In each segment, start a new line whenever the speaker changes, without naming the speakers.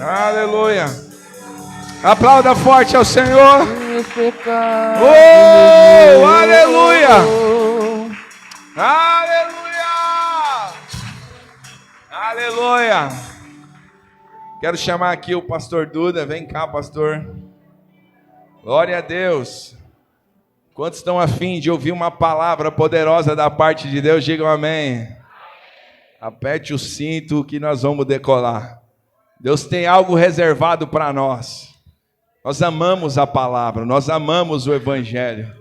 Aleluia. Aplauda forte ao Senhor. Aleluia. Aleluia. Aleluia. Quero chamar aqui o pastor Duda. Vem cá, pastor. Glória a Deus. Quantos estão a fim de ouvir uma palavra poderosa da parte de Deus? Digam amém. Aperte o cinto que nós vamos decolar. Deus tem algo reservado para nós. Nós amamos a palavra, nós amamos o Evangelho.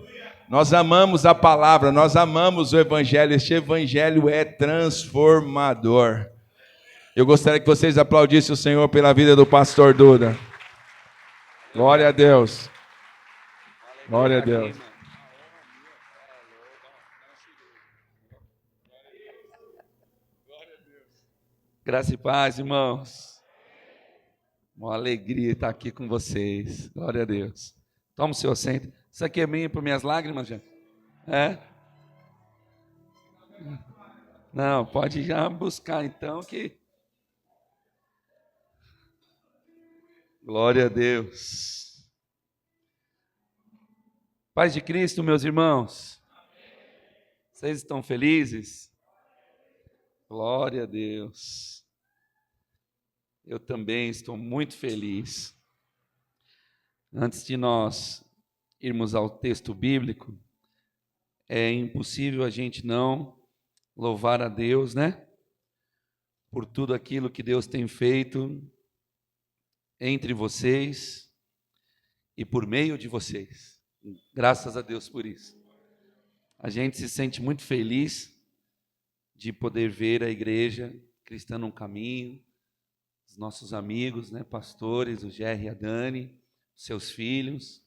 Nós amamos a palavra, nós amamos o Evangelho. Este Evangelho é transformador. Eu gostaria que vocês aplaudissem o Senhor pela vida do pastor Duda. Glória a Deus. Glória a Deus.
Graça e paz, irmãos. Uma alegria estar aqui com vocês. Glória a Deus. Toma o seu assento. Isso aqui é meio para minhas lágrimas, gente? É? Não, pode já buscar então que... Glória a Deus. Paz de Cristo, meus irmãos. Vocês estão felizes? Glória a Deus. Eu também estou muito feliz. Antes de nós irmos ao texto bíblico, é impossível a gente não louvar a Deus, né? Por tudo aquilo que Deus tem feito entre vocês e por meio de vocês. Graças a Deus por isso. A gente se sente muito feliz de poder ver a igreja cristã num caminho, os nossos amigos, né, pastores, o Jerry e a Dani, seus filhos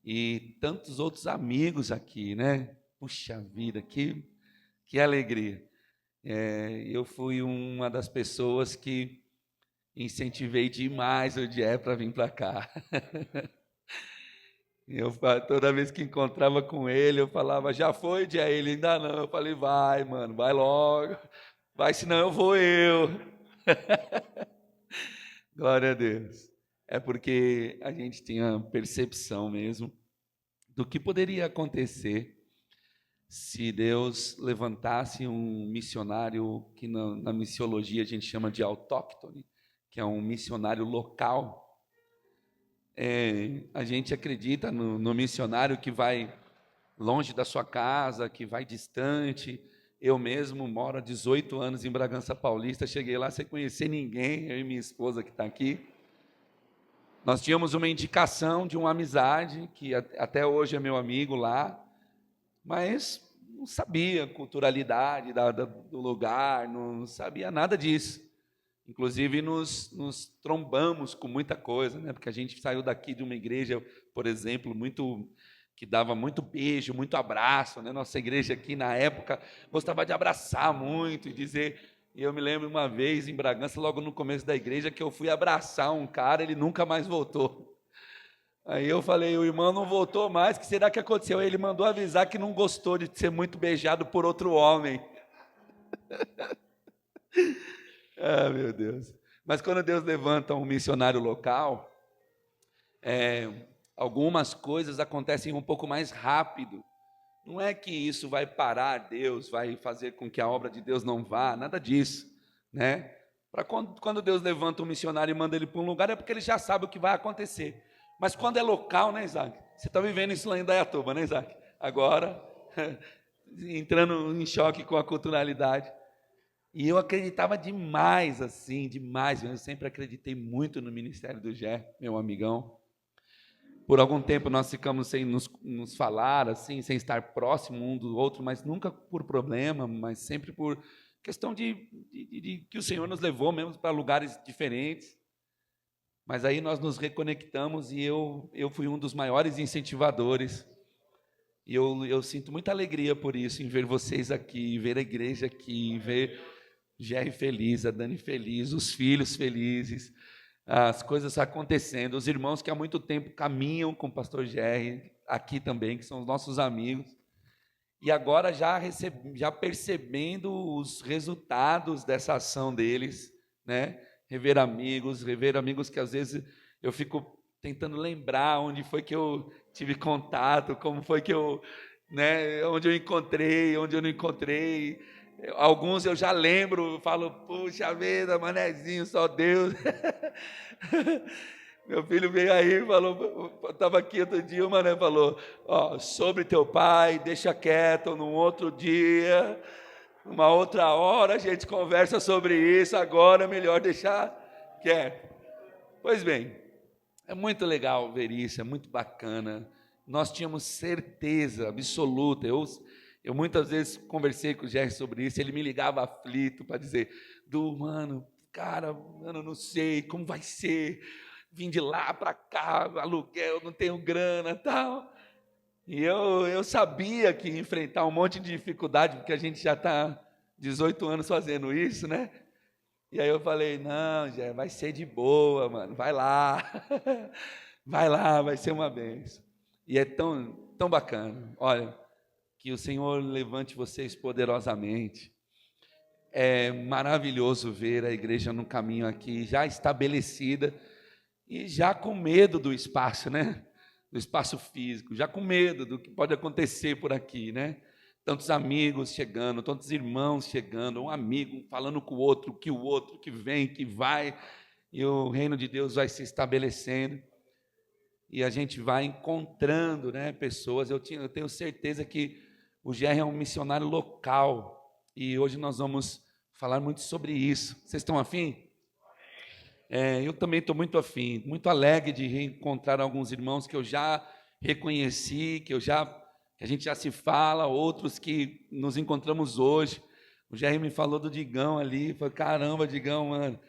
e tantos outros amigos aqui, né? Puxa vida, que alegria. Eu fui uma das pessoas que incentivei demais o Jerry para vir para cá. Toda vez que encontrava com ele, eu falava, já foi, Jerry? Ele ainda não. Eu falei, vai, mano, vai logo. Vai, senão eu vou eu. Glória a Deus. É porque a gente tinha percepção mesmo do que poderia acontecer se Deus levantasse um missionário que na missiologia a gente chama de autóctone, que é um missionário local. A gente acredita no missionário que vai longe da sua casa, que vai distante. Eu mesmo moro há 18 anos em Bragança Paulista, cheguei lá sem conhecer ninguém, eu e minha esposa que está aqui. Nós tínhamos uma indicação de uma amizade, que até hoje é meu amigo lá, mas não sabia a culturalidade do lugar, não sabia nada disso. Inclusive nos trombamos com muita coisa, né? Porque a gente saiu daqui de uma igreja, por exemplo, que dava muito beijo, muito abraço, né? Nossa igreja aqui na época gostava de abraçar muito e dizer. E eu me lembro uma vez em Bragança, logo no começo da igreja, que eu fui abraçar um cara, ele nunca mais voltou. Aí eu falei, o irmão não voltou mais, o que será que aconteceu? Aí ele mandou avisar que não gostou de ser muito beijado por outro homem. Ah, meu Deus. Mas quando Deus levanta um missionário local, algumas coisas acontecem um pouco mais rápido. Não é que isso vai parar Deus, vai fazer com que a obra de Deus não vá, nada disso, né? Quando Deus levanta um missionário e manda ele para um lugar, é porque ele já sabe o que vai acontecer. Mas quando é local, né, Isaac? Você está vivendo isso lá em Indaiatuba, né, Isaac? Agora, entrando em choque com a culturalidade. E eu acreditava demais, assim, demais. Eu sempre acreditei muito no ministério do Gé, meu amigão. Por algum tempo nós ficamos sem nos falar, assim, sem estar próximo um do outro, mas nunca por problema, mas sempre por questão de que o Senhor nos levou mesmo para lugares diferentes. Mas aí nós nos reconectamos e eu fui um dos maiores incentivadores. E eu sinto muita alegria por isso, em ver vocês aqui, ver a igreja aqui, ver Jerry feliz, a Dani feliz, os filhos felizes, as coisas acontecendo, os irmãos que há muito tempo caminham com o pastor Jerry, aqui também, que são os nossos amigos, e agora já percebendo os resultados dessa ação deles, né? rever amigos que às vezes eu fico tentando lembrar onde foi que eu tive contato, como foi que eu, né, onde eu encontrei, onde eu não encontrei. Alguns eu já lembro, falo, puxa vida, manezinho, só Deus. Meu filho veio aí e falou, estava aqui outro dia, o mané falou, ó, sobre teu pai, deixa quieto, num outro dia, numa outra hora a gente conversa sobre isso, agora é melhor deixar quieto. Pois bem, é muito legal ver isso, é muito bacana. Nós tínhamos certeza absoluta, eu muitas vezes conversei com o Jerry sobre isso, ele me ligava aflito para dizer, mano, cara, mano, não sei como vai ser, vim de lá para cá, aluguel, não tenho grana, tal. E eu sabia que ia enfrentar um monte de dificuldade, porque a gente já está 18 anos fazendo isso, né? E aí eu falei, não, Jé, vai ser de boa, mano, vai lá, vai lá, vai ser uma bênção. E é tão, tão bacana, olha, que o Senhor levante vocês poderosamente. É maravilhoso ver a igreja no caminho aqui, já estabelecida, e já com medo do espaço, né? Do espaço físico, já com medo do que pode acontecer por aqui, né? Tantos amigos chegando, tantos irmãos chegando, um amigo falando com o outro que vem, que vai, e o reino de Deus vai se estabelecendo, e a gente vai encontrando, né, pessoas. Eu tenho certeza que o GR é um missionário local, e hoje nós vamos falar muito sobre isso. Vocês estão afim? Eu também estou muito afim, muito alegre de reencontrar alguns irmãos que eu já reconheci, que a gente já se fala, outros que nos encontramos hoje. O Jerry me falou do Digão ali, falei, caramba, Digão, mano,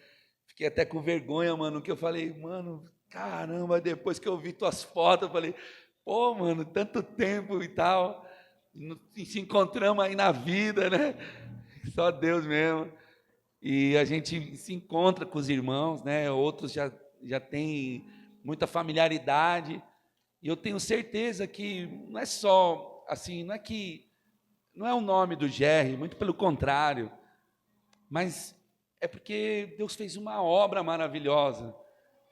fiquei até com vergonha, mano, que eu falei, mano, caramba, depois que eu vi tuas fotos, eu falei, pô, mano, tanto tempo e tal, se encontramos aí na vida, né? Só Deus mesmo. E a gente se encontra com os irmãos, né? Outros já têm muita familiaridade, e eu tenho certeza que não é só assim, não é o nome do Jerry, muito pelo contrário, mas é porque Deus fez uma obra maravilhosa,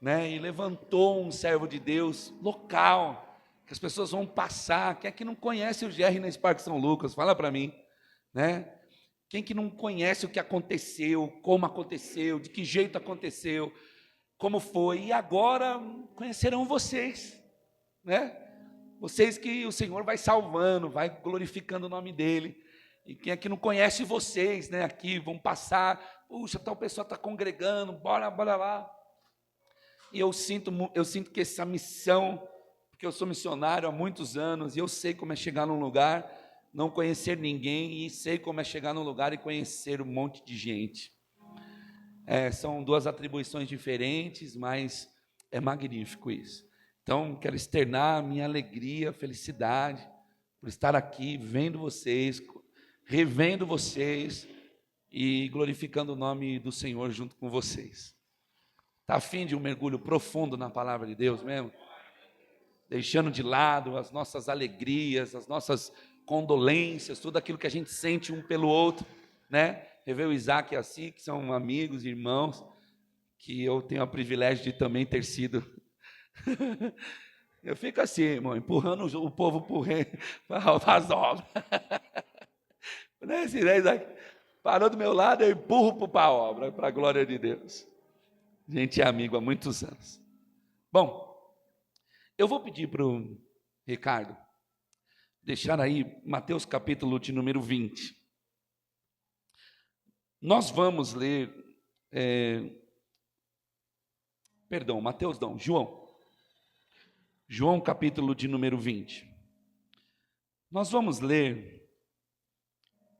né? E levantou um servo de Deus local, que as pessoas vão passar. Quem é que não conhece o Jerry na Spark São Lucas? Fala para mim, né? Quem que não conhece o que aconteceu, como aconteceu, de que jeito aconteceu, como foi, e agora conhecerão vocês, né? Vocês que o Senhor vai salvando, vai glorificando o nome dEle. E quem aqui não conhece vocês, né? Aqui vão passar, puxa, tal pessoa está congregando, bora lá. E eu sinto que essa missão, porque eu sou missionário há muitos anos, e eu sei como é chegar num lugar, não conhecer ninguém, e sei como é chegar num lugar e conhecer um monte de gente. São duas atribuições diferentes, mas é magnífico isso. Então, quero externar a minha alegria, felicidade, por estar aqui, vendo vocês, revendo vocês, e glorificando o nome do Senhor junto com vocês. Está a fim de um mergulho profundo na palavra de Deus mesmo? Deixando de lado as nossas alegrias, as nossas condolências, tudo aquilo que a gente sente um pelo outro, né? Rever o Isaac e a Si, que são amigos, irmãos, que eu tenho o privilégio de também ter sido. Eu fico assim, irmão, empurrando o povo para as obras. Né, Isaac? Parou do meu lado, eu empurro para a obra, para a glória de Deus. A gente é amigo há muitos anos. Bom, eu vou pedir para o Ricardo deixar aí Mateus capítulo de número 20. Nós vamos ler, Mateus não, João capítulo de número 20. Nós vamos ler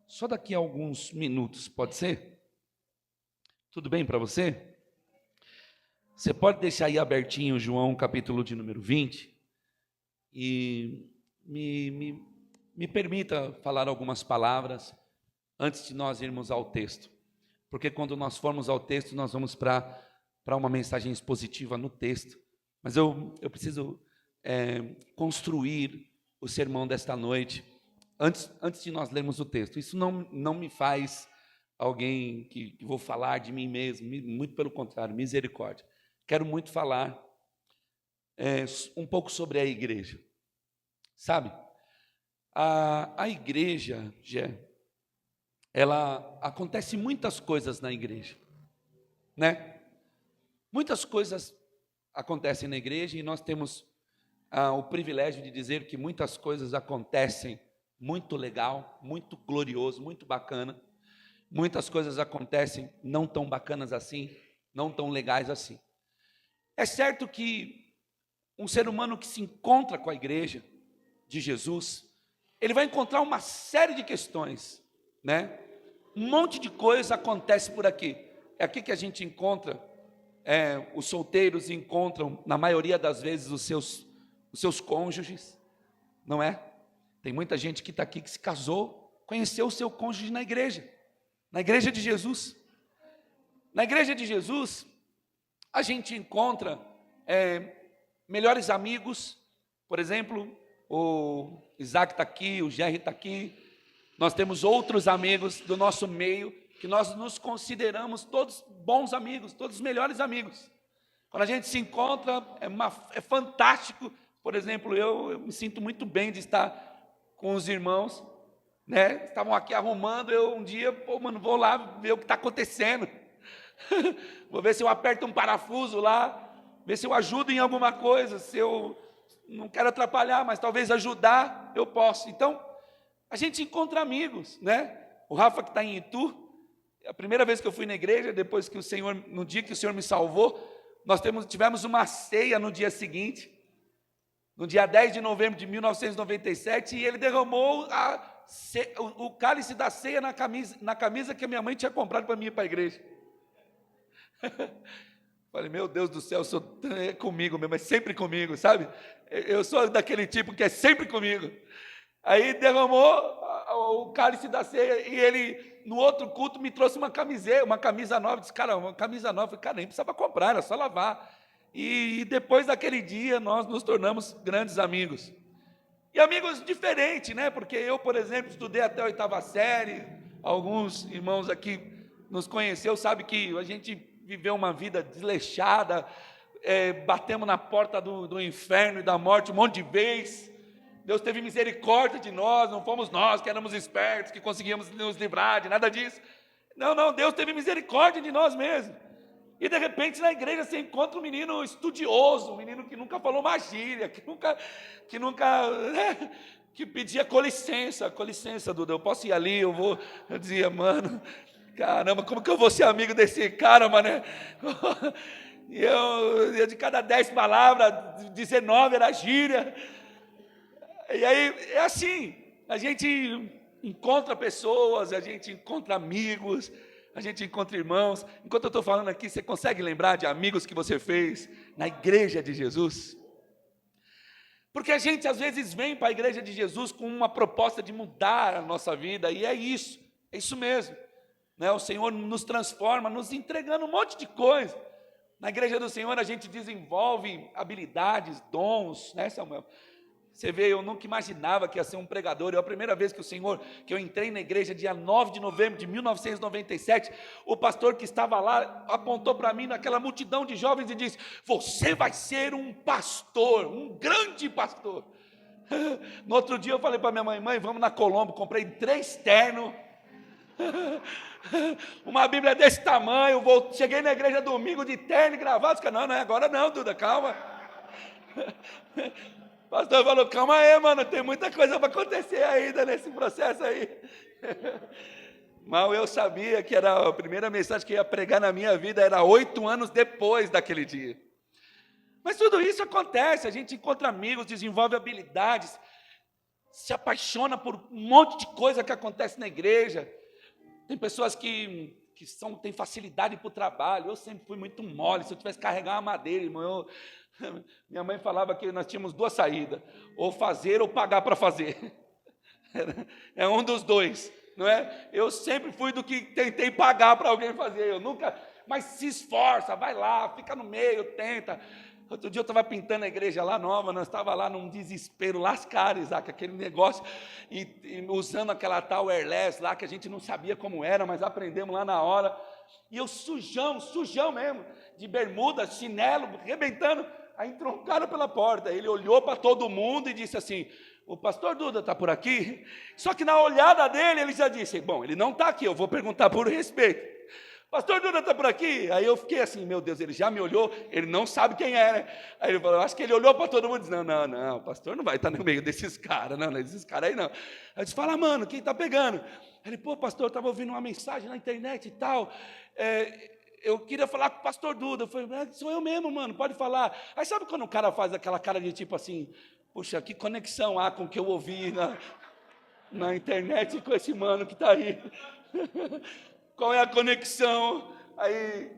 só daqui a alguns minutos, pode ser? Tudo bem para você? Você pode deixar aí abertinho João capítulo de número 20 e me permita falar algumas palavras antes de nós irmos ao texto, porque quando nós formos ao texto, nós vamos para uma mensagem expositiva no texto, mas eu preciso construir o sermão desta noite, antes de nós lermos o texto. Isso não me faz alguém que vou falar de mim mesmo, muito pelo contrário, misericórdia. Quero muito falar um pouco sobre a igreja. Sabe, a igreja, ela acontece muitas coisas na igreja, né? Muitas coisas acontecem na igreja e nós temos o privilégio de dizer que muitas coisas acontecem muito legal, muito glorioso, muito bacana. Muitas coisas acontecem não tão bacanas assim, não tão legais assim. É certo que um ser humano que se encontra com a igreja de Jesus, ele vai encontrar uma série de questões, né? Um monte de coisa acontece por aqui. É aqui que a gente encontra, os solteiros encontram, na maioria das vezes, os seus cônjuges, não é? Tem muita gente que está aqui que se casou, conheceu o seu cônjuge na igreja de Jesus. Na igreja de Jesus, a gente encontra melhores amigos, por exemplo, o Isaac está aqui, o Jerry está aqui, nós temos outros amigos do nosso meio, que nós nos consideramos todos bons amigos, todos melhores amigos. Quando a gente se encontra, é fantástico. Por exemplo, eu me sinto muito bem de estar com os irmãos, né? Estavam aqui arrumando, eu um dia, vou lá ver o que está acontecendo. Vou ver se eu aperto um parafuso lá, ver se eu ajudo em alguma coisa, se eu não quero atrapalhar, mas talvez ajudar, eu posso. Então, a gente encontra amigos, né? O Rafa que está em Itu, a primeira vez que eu fui na igreja, depois que o Senhor, no dia que o Senhor me salvou, nós tivemos uma ceia no dia seguinte, no dia 10 de novembro de 1997, e ele derramou o cálice da ceia na camisa que a minha mãe tinha comprado para mim ir para a igreja. Falei, meu Deus do céu, é comigo mesmo, é sempre comigo, sabe? Eu sou daquele tipo que é sempre comigo. Aí derramou o cálice da ceia, e ele, no outro culto, me trouxe uma camisa nova. Disse, cara, uma camisa nova. Eu falei, cara, nem precisava comprar, era só lavar. E depois daquele dia, nós nos tornamos grandes amigos. E amigos diferentes, né? Porque eu, por exemplo, estudei até a 8ª série. Alguns irmãos aqui nos conheceu, sabe que a gente viveu uma vida desleixada, batemos na porta do inferno e da morte um monte de vezes. Deus teve misericórdia de nós, não fomos nós que éramos espertos, que conseguíamos nos livrar de nada disso. Não, Deus teve misericórdia de nós mesmos. E de repente na igreja você encontra um menino estudioso, um menino que nunca falou uma gíria, que pedia com licença, Duda, eu posso ir ali, eu dizia, mano, caramba, como que eu vou ser amigo desse cara, mané? E eu de cada 10 palavras, 19 era gíria. E aí, é assim, a gente encontra pessoas, a gente encontra amigos, a gente encontra irmãos. Enquanto eu estou falando aqui, você consegue lembrar de amigos que você fez na igreja de Jesus? Porque a gente às vezes vem para a igreja de Jesus com uma proposta de mudar a nossa vida, e é isso mesmo, né? O Senhor nos transforma, nos entregando um monte de coisa. Na igreja do Senhor a gente desenvolve habilidades, dons, né, Samuel? Você vê, eu nunca imaginava que ia ser um pregador. A primeira vez que eu entrei na igreja, dia 9 de novembro de 1997, o pastor que estava lá apontou para mim naquela multidão de jovens e disse, você vai ser um pastor, um grande pastor. No outro dia eu falei para minha mãe, vamos na Colombo, comprei 3 ternos, uma Bíblia desse tamanho, cheguei na igreja domingo de terno e gravata. Não é agora não, Duda, calma. O pastor falou, calma aí, mano, tem muita coisa para acontecer ainda nesse processo aí. Mal eu sabia que era a primeira mensagem que eu ia pregar na minha vida, era 8 anos depois daquele dia. Mas tudo isso acontece, a gente encontra amigos, desenvolve habilidades, se apaixona por um monte de coisa que acontece na igreja. Tem pessoas que têm facilidade para o trabalho. Eu sempre fui muito mole, se eu tivesse que carregar uma madeira, irmão, minha mãe falava que nós tínhamos 2 saídas, ou fazer ou pagar para fazer. É um dos dois, não é? Eu sempre fui do que tentei pagar para alguém fazer, eu nunca, mas se esforça, vai lá, fica no meio, tenta. Outro dia eu estava pintando a igreja lá nova, nós estávamos lá num desespero lascado, Isaac, aquele negócio, e usando aquela tal airless lá, que a gente não sabia como era, mas aprendemos lá na hora, e eu sujão mesmo, de bermuda, chinelo, arrebentando, aí entrou um cara pela porta, ele olhou para todo mundo e disse assim, o pastor Duda está por aqui? Só que na olhada dele, ele já disse, bom, ele não está aqui, eu vou perguntar por respeito. Pastor Duda está por aqui? Aí eu fiquei assim, meu Deus, ele já me olhou, ele não sabe quem é, né? Aí ele falou, eu acho que ele olhou para todo mundo e disse, não, o pastor não vai estar no meio desses caras, não, desses caras aí não. Aí eu disse, fala, mano, quem está pegando? Aí ele, pô, pastor, eu estava ouvindo uma mensagem na internet e tal, eu queria falar com o pastor Duda. Eu falei, sou eu mesmo, mano, pode falar. Aí sabe quando o cara faz aquela cara de tipo assim, puxa, que conexão há com o que eu ouvi na internet com esse mano que está aí? Qual é a conexão? Aí,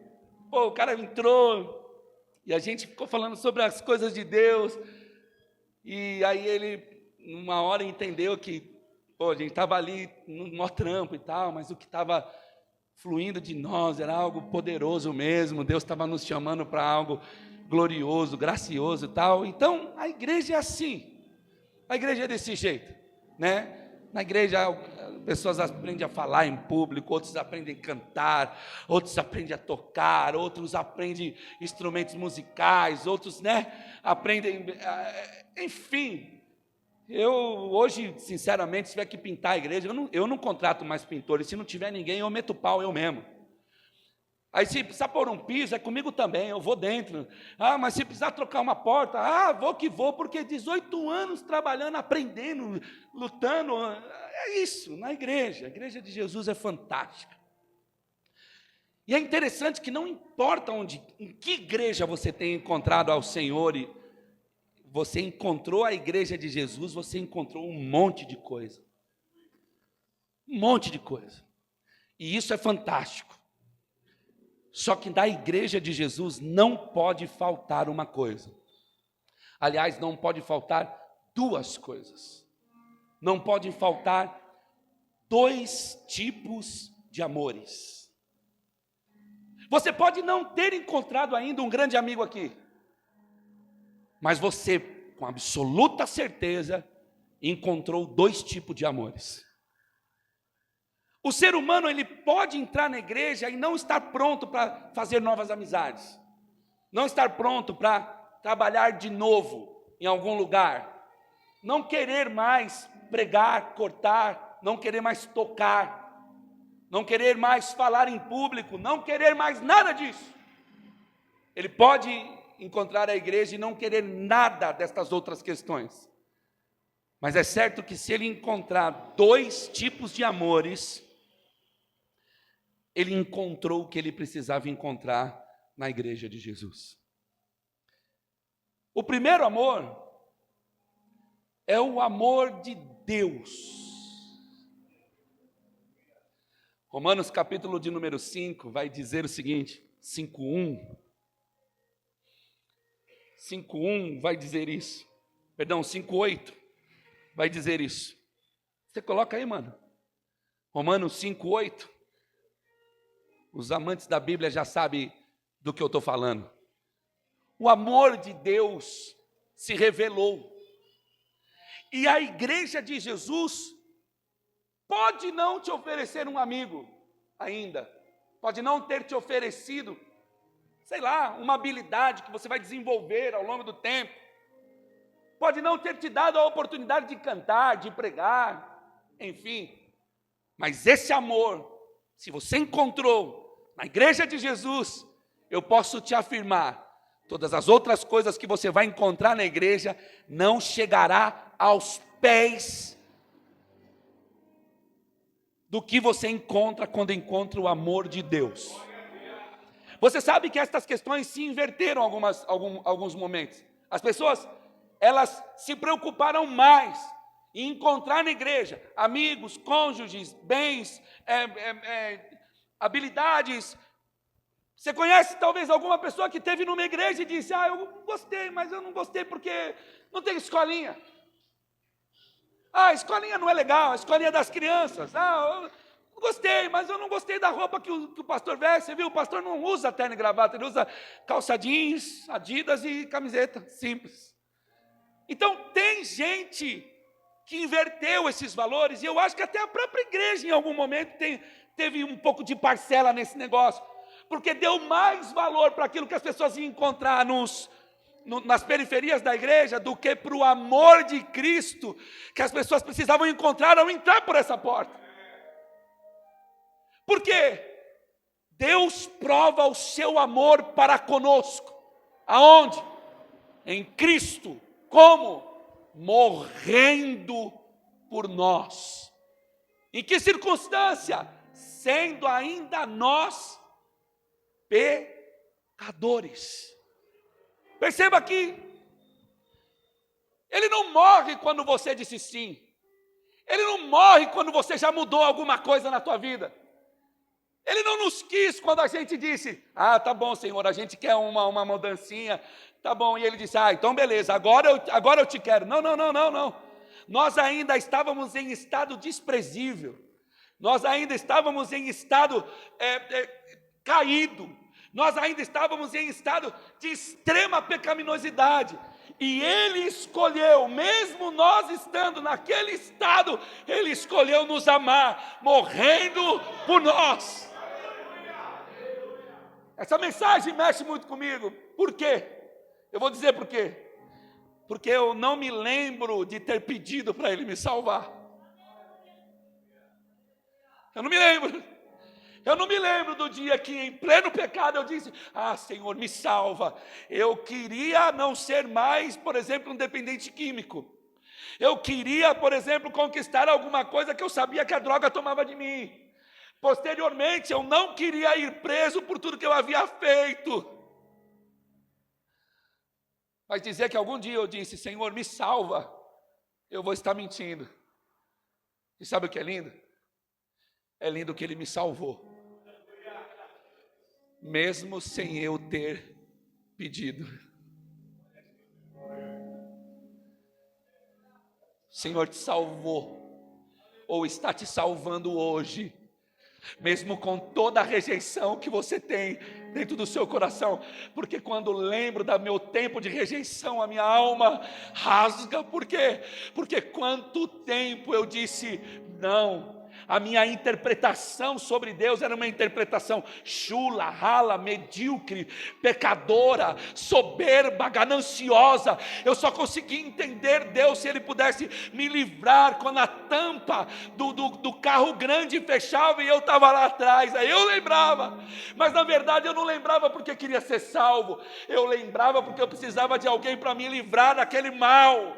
pô, o cara entrou e a gente ficou falando sobre as coisas de Deus. E aí ele, numa hora, entendeu que, pô, a gente estava ali no maior trampo e tal, mas o que estava fluindo de nós era algo poderoso mesmo. Deus estava nos chamando para algo glorioso, gracioso e tal. Então, a igreja é assim. A igreja é desse jeito, né? Na igreja, pessoas aprendem a falar em público, outros aprendem a cantar, outros aprendem a tocar, outros aprendem instrumentos musicais, outros, né, aprendem, enfim. Eu hoje, sinceramente, se tiver que pintar a igreja, eu não contrato mais pintores, se não tiver ninguém, eu meto pau eu mesmo. Aí se precisar pôr um piso, é comigo também, eu vou dentro. Mas se precisar trocar uma porta, vou que vou, porque 18 anos trabalhando, aprendendo, lutando, é isso, na igreja. A igreja de Jesus é fantástica. E é interessante que não importa em que igreja você tenha encontrado ao Senhor, e você encontrou a igreja de Jesus, você encontrou um monte de coisa. Um monte de coisa. E isso é fantástico. Só que da igreja de Jesus não pode faltar uma coisa. Aliás, não pode faltar duas coisas. Não pode faltar dois tipos de amores. Você pode não ter encontrado ainda um grande amigo aqui, mas você, com absoluta certeza, encontrou dois tipos de amores. O ser humano, ele pode entrar na igreja e não estar pronto para fazer novas amizades, não estar pronto para trabalhar de novo em algum lugar, não querer mais pregar, cortar, não querer mais tocar, não querer mais falar em público, não querer mais nada disso. Ele pode encontrar a igreja e não querer nada destas outras questões. Mas é certo que se ele encontrar dois tipos de amores, ele encontrou o que ele precisava encontrar na igreja de Jesus. O primeiro amor é o amor de Deus. Romanos capítulo de número 5 vai dizer o seguinte, 5:1. 5:1 vai dizer isso. Perdão, 5:8 vai dizer isso. Você coloca aí, mano. Romanos 5:8. Os amantes da Bíblia já sabem do que eu estou falando. O amor de Deus se revelou. E a igreja de Jesus pode não te oferecer um amigo ainda. Pode não ter te oferecido, sei lá, uma habilidade que você vai desenvolver ao longo do tempo. Pode não ter te dado a oportunidade de cantar, de pregar, enfim. Mas esse amor, se você encontrou na igreja de Jesus, eu posso te afirmar, todas as outras coisas que você vai encontrar na igreja não chegará aos pés do que você encontra quando encontra o amor de Deus. Você sabe que estas questões se inverteram alguns momentos. As pessoas, elas se preocuparam mais em encontrar na igreja amigos, cônjuges, bens, habilidades. Você conhece talvez alguma pessoa que esteve numa igreja e disse, eu gostei, mas eu não gostei porque não tem escolinha. A escolinha não é legal, a escolinha das crianças. Gostei, mas eu não gostei da roupa que o pastor veste. Você viu, o pastor não usa terno e gravata, ele usa calça jeans, Adidas e camiseta, simples. Então tem gente que inverteu esses valores, e eu acho que até a própria igreja em algum momento teve um pouco de parcela nesse negócio, porque deu mais valor para aquilo que as pessoas iam encontrar nas periferias da igreja do que para o amor de Cristo que as pessoas precisavam encontrar ao entrar por essa porta. Porque Deus prova o seu amor para conosco. Aonde? Em Cristo. Como? Morrendo por nós. Em que circunstância? Sendo ainda nós pecadores. Perceba aqui, Ele não morre quando você disse sim. Ele não morre quando você já mudou alguma coisa na tua vida. Ele não nos quis quando a gente disse, tá bom, Senhor, a gente quer uma mudancinha, tá bom. E Ele disse, então beleza, agora eu te quero. Não. Nós ainda estávamos em estado desprezível. Nós ainda estávamos em estado caído. Nós ainda estávamos em estado de extrema pecaminosidade. E Ele escolheu, mesmo nós estando naquele estado, Ele escolheu nos amar, morrendo por nós. Essa mensagem mexe muito comigo. Por quê? Eu vou dizer por quê. Porque eu não me lembro de ter pedido para Ele me salvar. Eu não me lembro. Eu não me lembro do dia que em pleno pecado eu disse, Senhor, me salva. Eu queria não ser mais, por exemplo, um dependente químico. Eu queria, por exemplo, conquistar alguma coisa que eu sabia que a droga tomava de mim. Posteriormente, eu não queria ir preso por tudo que eu havia feito. Mas dizer que algum dia eu disse, Senhor, me salva, eu vou estar mentindo. E sabe o que é lindo? É lindo que Ele me salvou. Mesmo sem eu ter pedido. O Senhor te salvou, ou está te salvando hoje, mesmo com toda a rejeição que você tem dentro do seu coração, porque quando lembro do meu tempo de rejeição, a minha alma rasga. Por quê? Porque quanto tempo eu disse não. A minha interpretação sobre Deus era uma interpretação chula, rala, medíocre, pecadora, soberba, gananciosa. Eu só conseguia entender Deus se Ele pudesse me livrar quando a tampa do carro grande fechava e eu estava lá atrás. Aí eu lembrava, mas na verdade eu não lembrava porque queria ser salvo. Eu lembrava porque eu precisava de alguém para me livrar daquele mal.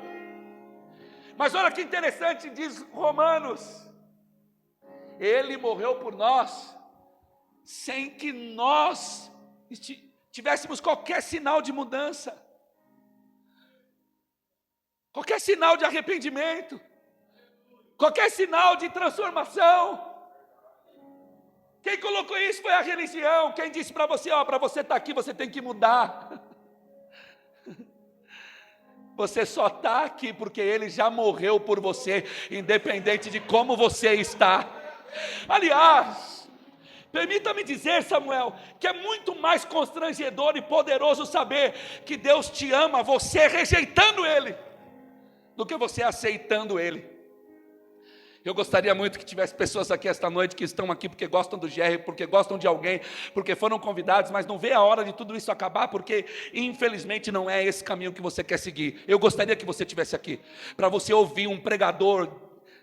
Mas olha que interessante, diz Romanos, Ele morreu por nós, sem que nós tivéssemos qualquer sinal de mudança, qualquer sinal de arrependimento, qualquer sinal de transformação. Quem colocou isso foi a religião. Quem disse para você, para você estar aqui, você tem que mudar. Você só está aqui porque Ele já morreu por você, independente de como você está. Aliás, permita-me dizer, Samuel, que é muito mais constrangedor e poderoso saber que Deus te ama, você rejeitando Ele, do que você aceitando Ele. Eu gostaria muito que tivesse pessoas aqui esta noite que estão aqui porque gostam do Jerry, porque gostam de alguém, porque foram convidados, mas não vê a hora de tudo isso acabar, porque infelizmente não é esse caminho que você quer seguir. Eu gostaria que você estivesse aqui, para você ouvir um pregador,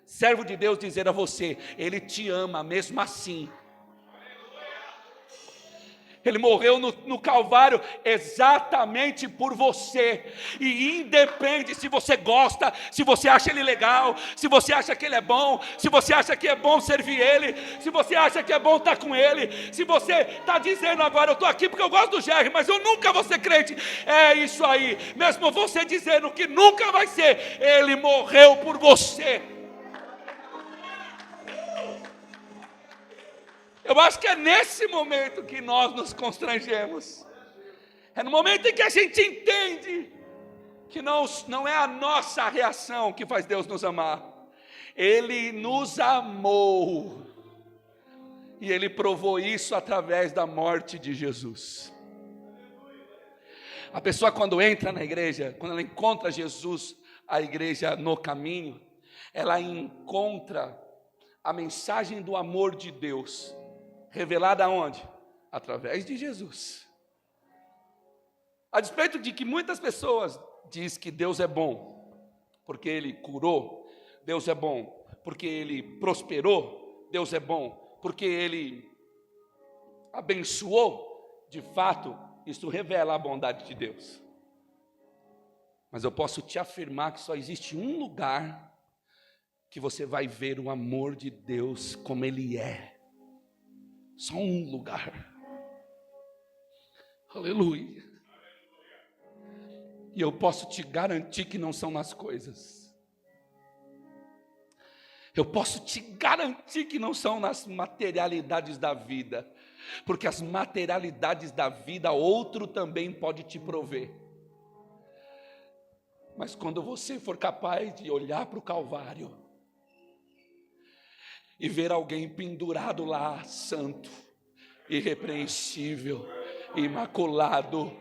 servo de Deus, dizer a você, Ele te ama mesmo assim. Ele morreu no Calvário exatamente por você. E independe se você gosta, se você acha Ele legal, se você acha que Ele é bom, se você acha que é bom servir Ele, se você acha que é bom estar com Ele, se você está dizendo agora, eu estou aqui porque eu gosto do Jerry, mas eu nunca vou ser crente. É isso aí, mesmo você dizendo que nunca vai ser, Ele morreu por você. Eu acho que é nesse momento que nós nos constrangemos. É no momento em que a gente entende que não é a nossa reação que faz Deus nos amar. Ele nos amou E Ele provou isso através da morte de Jesus. A pessoa quando entra na igreja, quando ela encontra Jesus, a igreja no caminho, ela encontra a mensagem do amor de Deus, revelada aonde? Através de Jesus. A despeito de que muitas pessoas dizem que Deus é bom, porque Ele curou, Deus é bom, porque Ele prosperou, Deus é bom, porque Ele abençoou, de fato, isso revela a bondade de Deus. Mas eu posso te afirmar que só existe um lugar que você vai ver o amor de Deus como Ele é. Só um lugar. Aleluia. E eu posso te garantir que não são nas coisas. Eu posso te garantir que não são nas materialidades da vida. Porque as materialidades da vida, outro também pode te prover. Mas quando você for capaz de olhar para o Calvário e ver alguém pendurado lá, santo, irrepreensível, imaculado,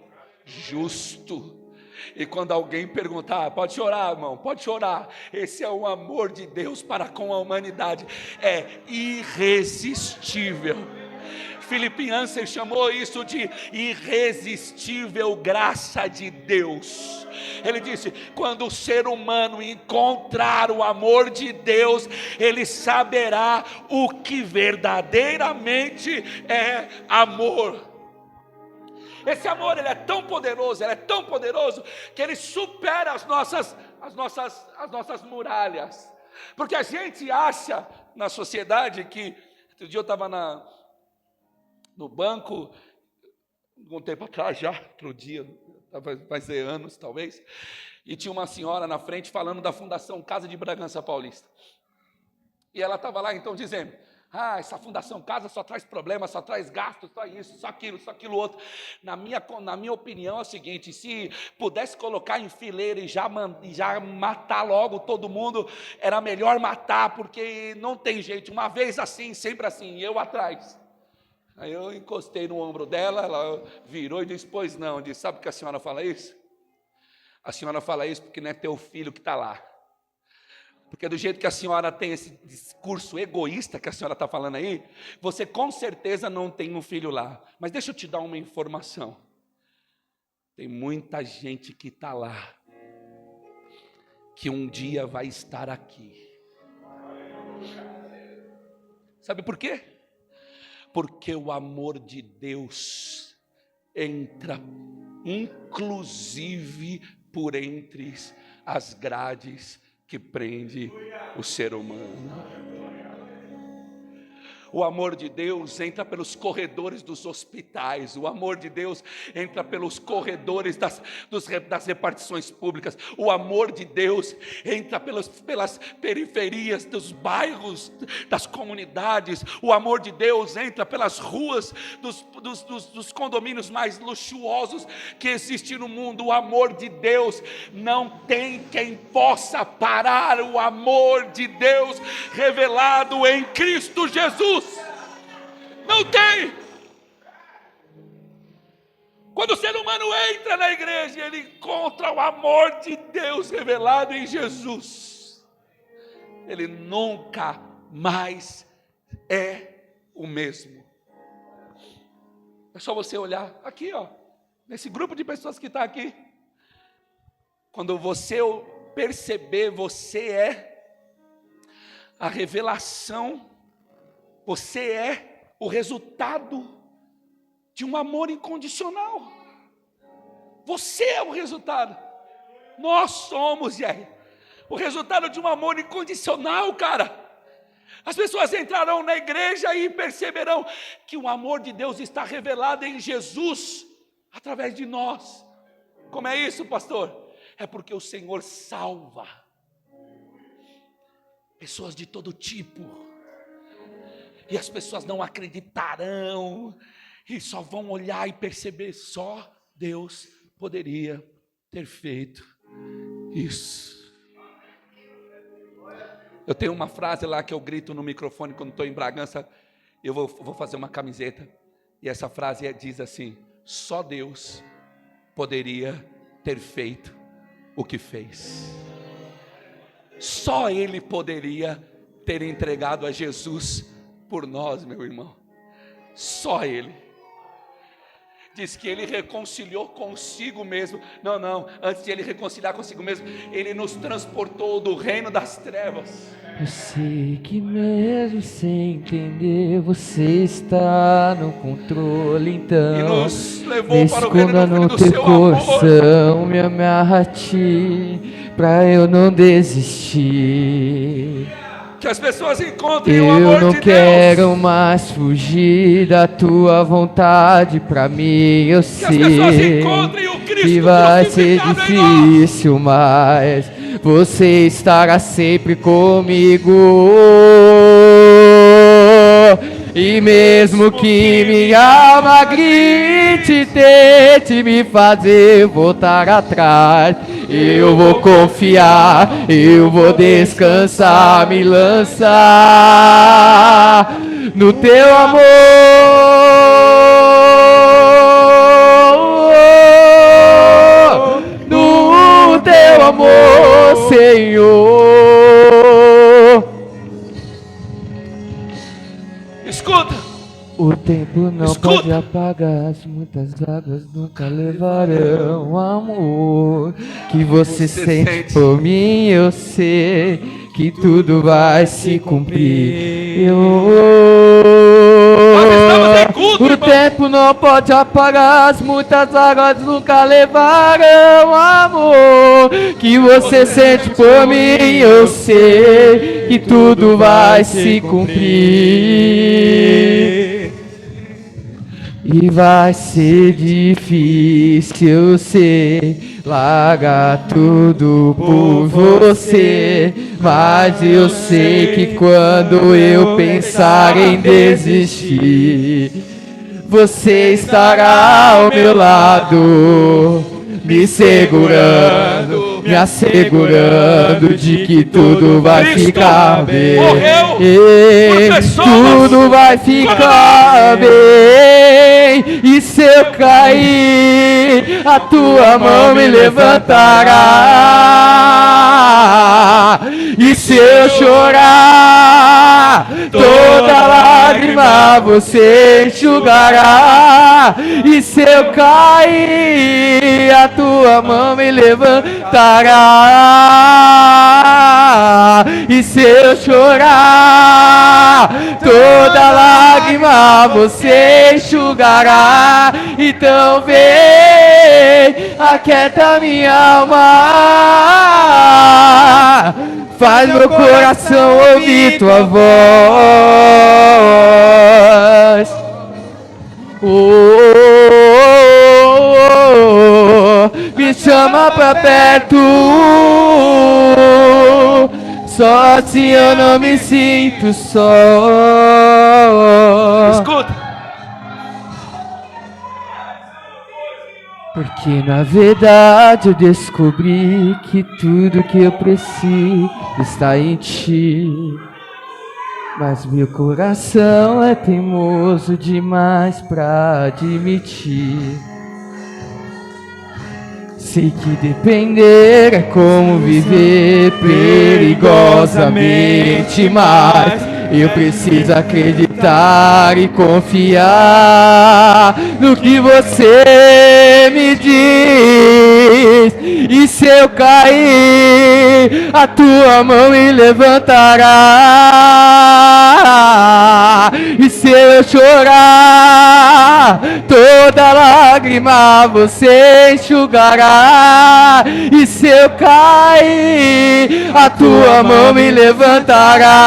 justo, e quando alguém perguntar, pode chorar, irmão, pode chorar, esse é o amor de Deus para com a humanidade, é irresistível. Philip Yancey chamou isso de irresistível graça de Deus. Ele disse, quando o ser humano encontrar o amor de Deus, ele saberá o que verdadeiramente é amor. Esse amor, ele é tão poderoso, que ele supera as nossas muralhas. Porque a gente acha na sociedade que, outro dia eu estava no banco, um tempo atrás já, outro dia, vai ser anos talvez, e tinha uma senhora na frente falando da Fundação Casa de Bragança Paulista. E ela estava lá então dizendo, essa Fundação Casa só traz problemas, só traz gastos, só isso, só aquilo outro. Na minha opinião é o seguinte, se pudesse colocar em fileira e já matar logo todo mundo, era melhor matar, porque não tem jeito, uma vez assim, sempre assim, e eu atrás. Aí eu encostei no ombro dela, ela virou e disse, pois não, disse, sabe por que a senhora fala isso? A senhora fala isso porque não é teu filho que está lá. Porque do jeito que a senhora tem esse discurso egoísta que a senhora está falando aí, você com certeza não tem um filho lá. Mas deixa eu te dar uma informação. Tem muita gente que está lá, que um dia vai estar aqui. Sabe por quê? Porque o amor de Deus entra, inclusive por entre as grades que prende o ser humano. O amor de Deus entra pelos corredores dos hospitais. O amor de Deus entra pelos corredores das repartições públicas. O amor de Deus entra pelas periferias dos bairros, das comunidades. O amor de Deus entra pelas ruas dos condomínios mais luxuosos que existem no mundo. O amor de Deus, não tem quem possa parar o amor de Deus revelado em Cristo Jesus. Não tem. Quando o ser humano entra na igreja, ele encontra o amor de Deus revelado em Jesus. Ele nunca mais é o mesmo. É só você olhar aqui, nesse grupo de pessoas que está aqui. Quando você perceber, você é a revelação. Você é o resultado de um amor incondicional. Você é o resultado. Nós somos, o resultado de um amor incondicional, cara. As pessoas entrarão na igreja e perceberão que o amor de Deus está revelado em Jesus, através de nós. Como é isso, pastor? É porque o Senhor salva pessoas de todo tipo. E as pessoas não acreditarão, e só vão olhar e perceber, só Deus poderia ter feito isso. Eu tenho uma frase lá que eu grito no microfone quando estou em Bragança, Eu vou fazer uma camiseta, e essa frase diz assim: só Deus poderia ter feito o que fez. Só Ele poderia ter entregado a Jesus por nós, meu irmão. Só Ele. Diz que Ele reconciliou consigo mesmo. Não, antes de Ele reconciliar consigo mesmo, Ele nos transportou do reino das trevas.
Eu sei que mesmo sem entender, você está no controle, então
E nos levou
me
para o reino
esconda no
do
teu
seu amor.
coração, me amarra a ti, pra eu não desistir.
Que as pessoas encontrem o
Eu
amor
não
de
quero
Deus.
mais fugir da tua vontade, pra mim eu
Que as pessoas
sei
encontrem o Cristo
que vai ser
crucificado em nós.
difícil, mas você estará sempre comigo. E mesmo que minha alma grite, tente me fazer voltar atrás, eu vou confiar, eu vou descansar, me lançar no teu amor, no teu amor, Senhor.
Escuta.
O tempo não
Escuta.
pode apagar, as muitas águas nunca levarão o amor que você sente por mim. Eu sei que tudo vai se cumprir.
estamos em culto,
O
irmão.
tempo não pode apagar, as muitas águas nunca levarão o amor que você sente por mim. Eu sei que tudo vai se cumprir. E vai ser difícil, eu sei, largar tudo por você, mas eu sei que quando eu pensar em desistir, você estará ao meu lado, me segurando, me assegurando de que tudo vai ficar bem. Tudo vai ficar bem. E se eu cair, a tua mão me levantará. E se eu chorar, toda lágrima você enxugará. E se eu cair, a tua mão me levantará. E se eu chorar, toda lágrima você enxugará. Então vem, aquieta minha alma, faz meu coração ouvir tua voz. Me chama pra perto, só assim eu não me sinto só.
Escuta.
Porque na verdade eu descobri que tudo que eu preciso está em ti. Mas meu coração é teimoso demais pra admitir. Sei que depender é como viver perigosamente, mas eu preciso acreditar e confiar no que você me diz. E se eu cair, a tua mão me levantará. E se eu chorar, toda lágrima você enxugará. E se eu cair, a tua mão me levantará.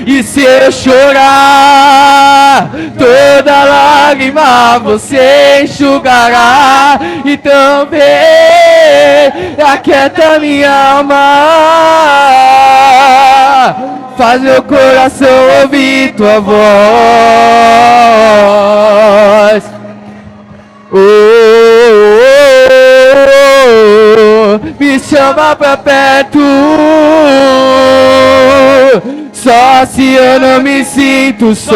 E se eu chorar, toda lágrima você enxugará. Então vem, aquieta minha alma, faz meu coração ouvir tua voz. Me chama pra perto, Só se eu não me sinto só.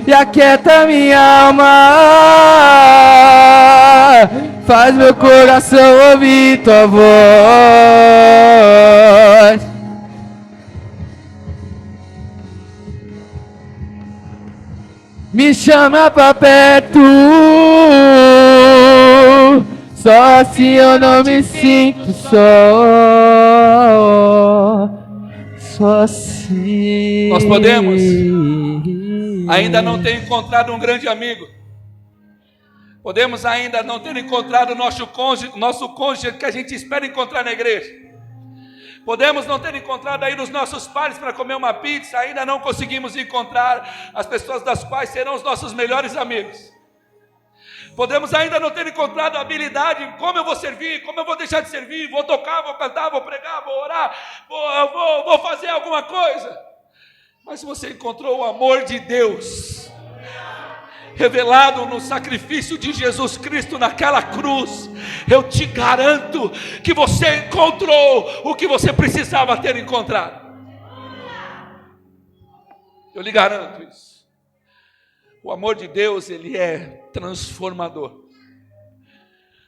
E aquieta minha alma, faz meu coração ouvir tua voz. Me chama pra perto, só se eu não me sinto só. Só se
Nós podemos ainda não ter encontrado um grande amigo. Podemos ainda não ter encontrado o nosso cônjuge que a gente espera encontrar na igreja. Podemos não ter encontrado aí os nossos pares para comer uma pizza. Ainda não conseguimos encontrar as pessoas das quais serão os nossos melhores amigos. Podemos ainda não ter encontrado a habilidade em como eu vou servir, como eu vou deixar de servir, vou tocar, vou cantar, vou pregar, vou orar, vou fazer alguma coisa. Mas se você encontrou o amor de Deus revelado no sacrifício de Jesus Cristo naquela cruz, eu te garanto que você encontrou o que você precisava ter encontrado. Eu lhe garanto isso. O amor de Deus, ele é transformador.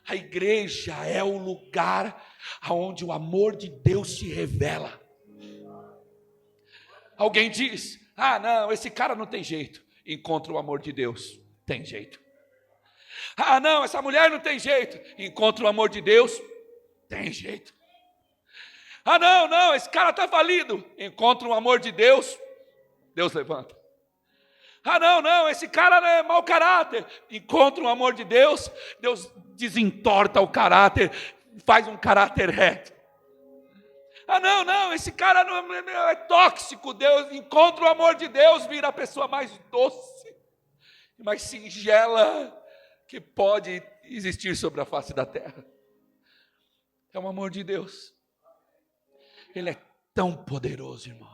A igreja é o lugar onde o amor de Deus se revela. Alguém diz: ah não, esse cara não tem jeito. Encontra o amor de Deus, tem jeito. Ah não, essa mulher não tem jeito. Encontra o amor de Deus, tem jeito. Ah não, esse cara está falido. Encontra o amor de Deus, Deus levanta. Ah não, esse cara é mau caráter. Encontra o amor de Deus, Deus desentorta o caráter, faz um caráter reto. Ah não, esse cara não é tóxico. Deus encontra o amor de Deus, vira a pessoa mais doce e mais singela que pode existir sobre a face da terra. É o amor de Deus. Ele é tão poderoso, irmãos.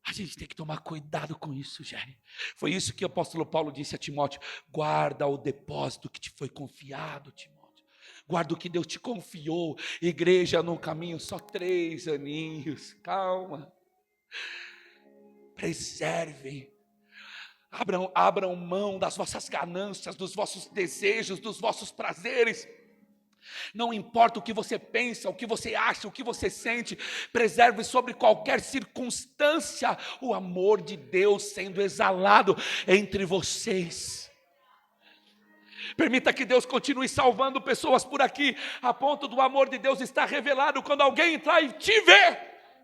A gente tem que tomar cuidado com isso, gente. Foi isso que o apóstolo Paulo disse a Timóteo: guarda o depósito que te foi confiado, Timóteo. Guarda o que Deus te confiou. Igreja no caminho, só 3 aninhos. Calma. Preservem. Abram mão das vossas ganâncias, dos vossos desejos, dos vossos prazeres. Não importa o que você pensa, o que você acha, o que você sente, preserve sobre qualquer circunstância o amor de Deus sendo exalado entre vocês. Permita que Deus continue salvando pessoas por aqui, a ponto do amor de Deus estar revelado. Quando alguém entrar e te ver,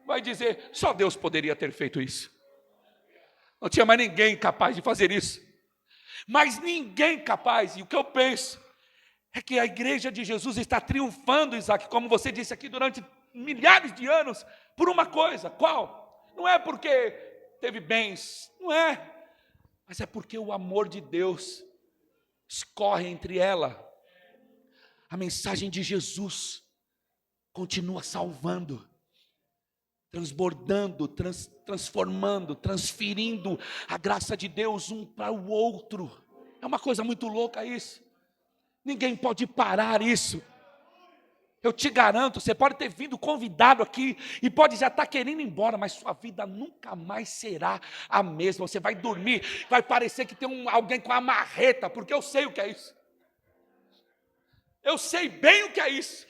vai dizer: só Deus poderia ter feito isso. Não tinha mais ninguém capaz de fazer isso. Mas ninguém capaz. E o que eu penso é que a igreja de Jesus está triunfando, Isaac, como você disse aqui, durante milhares de anos, por uma coisa. Qual? Não é porque teve bens, não é, mas é porque o amor de Deus escorre entre ela. A mensagem de Jesus continua salvando, transbordando, transformando, transferindo a graça de Deus um para o outro. É uma coisa muito louca isso. Ninguém pode parar isso. Eu te garanto, você pode ter vindo convidado aqui e pode já estar querendo ir embora, mas sua vida nunca mais será a mesma. Você vai dormir, vai parecer que tem alguém com uma marreta, porque eu sei o que é isso. Eu sei bem o que é isso.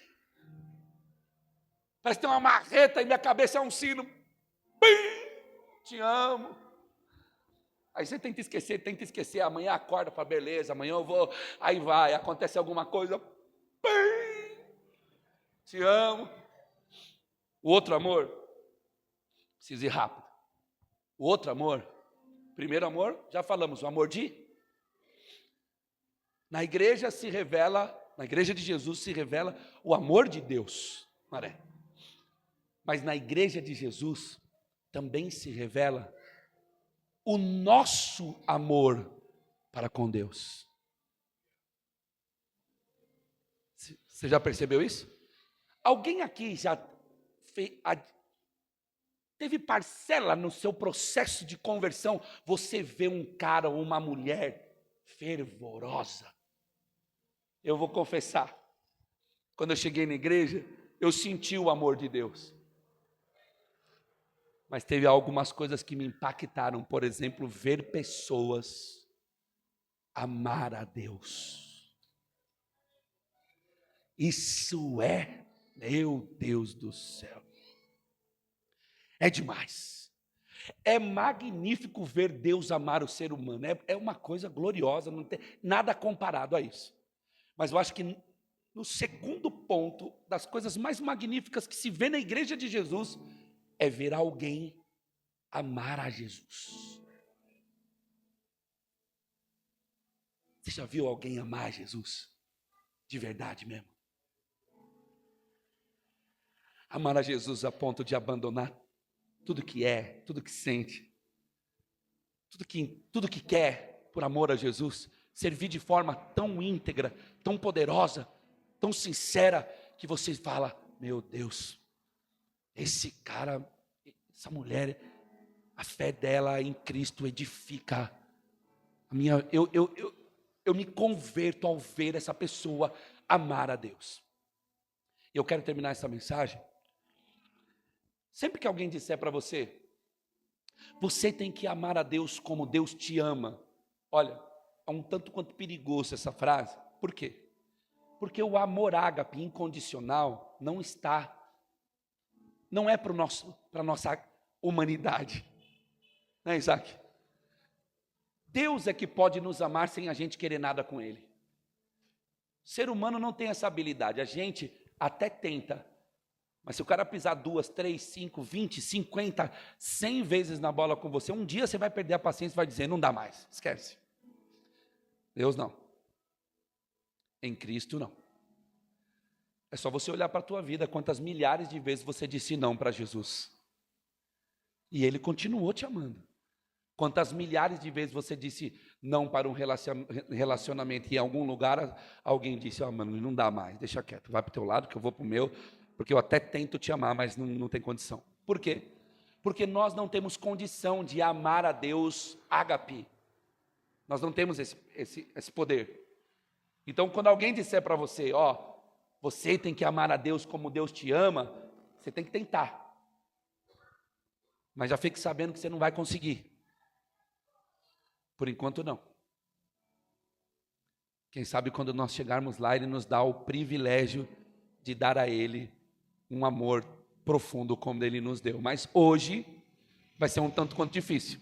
Parece que tem uma marreta e minha cabeça é um sino. Bim, te amo. Aí você tenta esquecer, amanhã acorda para beleza, amanhã eu vou, aí vai, acontece alguma coisa, bim, te amo. O outro amor, precisa ir rápido. O outro amor, primeiro amor, já falamos, o amor na igreja se revela, na igreja de Jesus se revela o amor de Deus, Maré. Mas na igreja de Jesus também se revela o nosso amor para com Deus. Você já percebeu isso? Alguém aqui já teve parcela no seu processo de conversão? Você vê um cara ou uma mulher fervorosa, Eu vou confessar. Quando eu cheguei na igreja, eu senti o amor de Deus. Mas teve algumas coisas que me impactaram. Por exemplo, ver pessoas amar a Deus. Isso é, meu Deus do céu, é demais. É magnífico ver Deus amar o ser humano. É uma coisa gloriosa, não tem nada comparado a isso. Mas eu acho que no segundo ponto, das coisas mais magníficas que se vê na igreja de Jesus, é ver alguém amar a Jesus. Você já viu alguém amar Jesus? De verdade mesmo. Amar a Jesus a ponto de abandonar tudo que é, tudo que sente, tudo que quer por amor a Jesus, servir de forma tão íntegra, tão poderosa, tão sincera, que você fala, meu Deus, esse cara, essa mulher, a fé dela em Cristo edifica a minha, eu me converto ao ver essa pessoa amar a Deus. Eu quero terminar essa mensagem. Sempre que alguém disser para você, você tem que amar a Deus como Deus te ama. Olha, é um tanto quanto perigoso essa frase. Por quê? Porque o amor ágape incondicional não é para a nossa humanidade. Não é, Isaac? Deus é que pode nos amar sem a gente querer nada com Ele. O ser humano não tem essa habilidade. A gente até tenta. Mas se o cara pisar 2, 3, 5, 20, 50, 100 vezes na bola com você, um dia você vai perder a paciência e vai dizer, não dá mais, esquece. Deus não. Em Cristo não. É só você olhar para a tua vida, quantas milhares de vezes você disse não para Jesus. E Ele continuou te amando. Quantas milhares de vezes você disse não para um relacionamento e em algum lugar alguém disse, mano, não dá mais, deixa quieto, vai para o teu lado que eu vou para o meu, porque eu até tento te amar, mas não tem condição. Por quê? Porque nós não temos condição de amar a Deus ágape. Nós não temos esse poder. Então, quando alguém disser para você, você tem que amar a Deus como Deus te ama, você tem que tentar. Mas já fique sabendo que você não vai conseguir. Por enquanto, não. Quem sabe quando nós chegarmos lá, Ele nos dá o privilégio de dar a Ele um amor profundo como Ele nos deu. Mas hoje vai ser um tanto quanto difícil.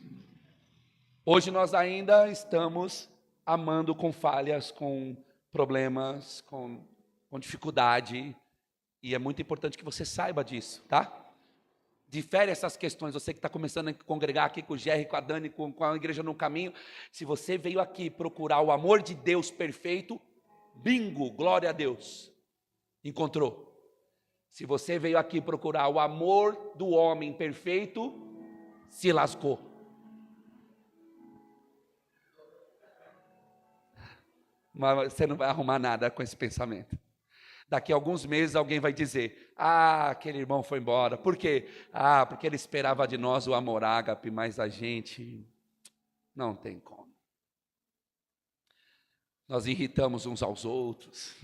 Hoje nós ainda estamos amando com falhas, com problemas, com dificuldade. E é muito importante que você saiba disso, tá? Difere essas questões, você que está começando a congregar aqui com o Jerry, com a Dani, com a Igreja no Caminho. Se você veio aqui procurar o amor de Deus perfeito, bingo, glória a Deus, encontrou. Se você veio aqui procurar o amor do homem perfeito, se lascou. Mas você não vai arrumar nada com esse pensamento. Daqui a alguns meses alguém vai dizer, aquele irmão foi embora. Por quê? Porque ele esperava de nós o amor ágape, mas a gente não tem como. Nós irritamos uns aos outros.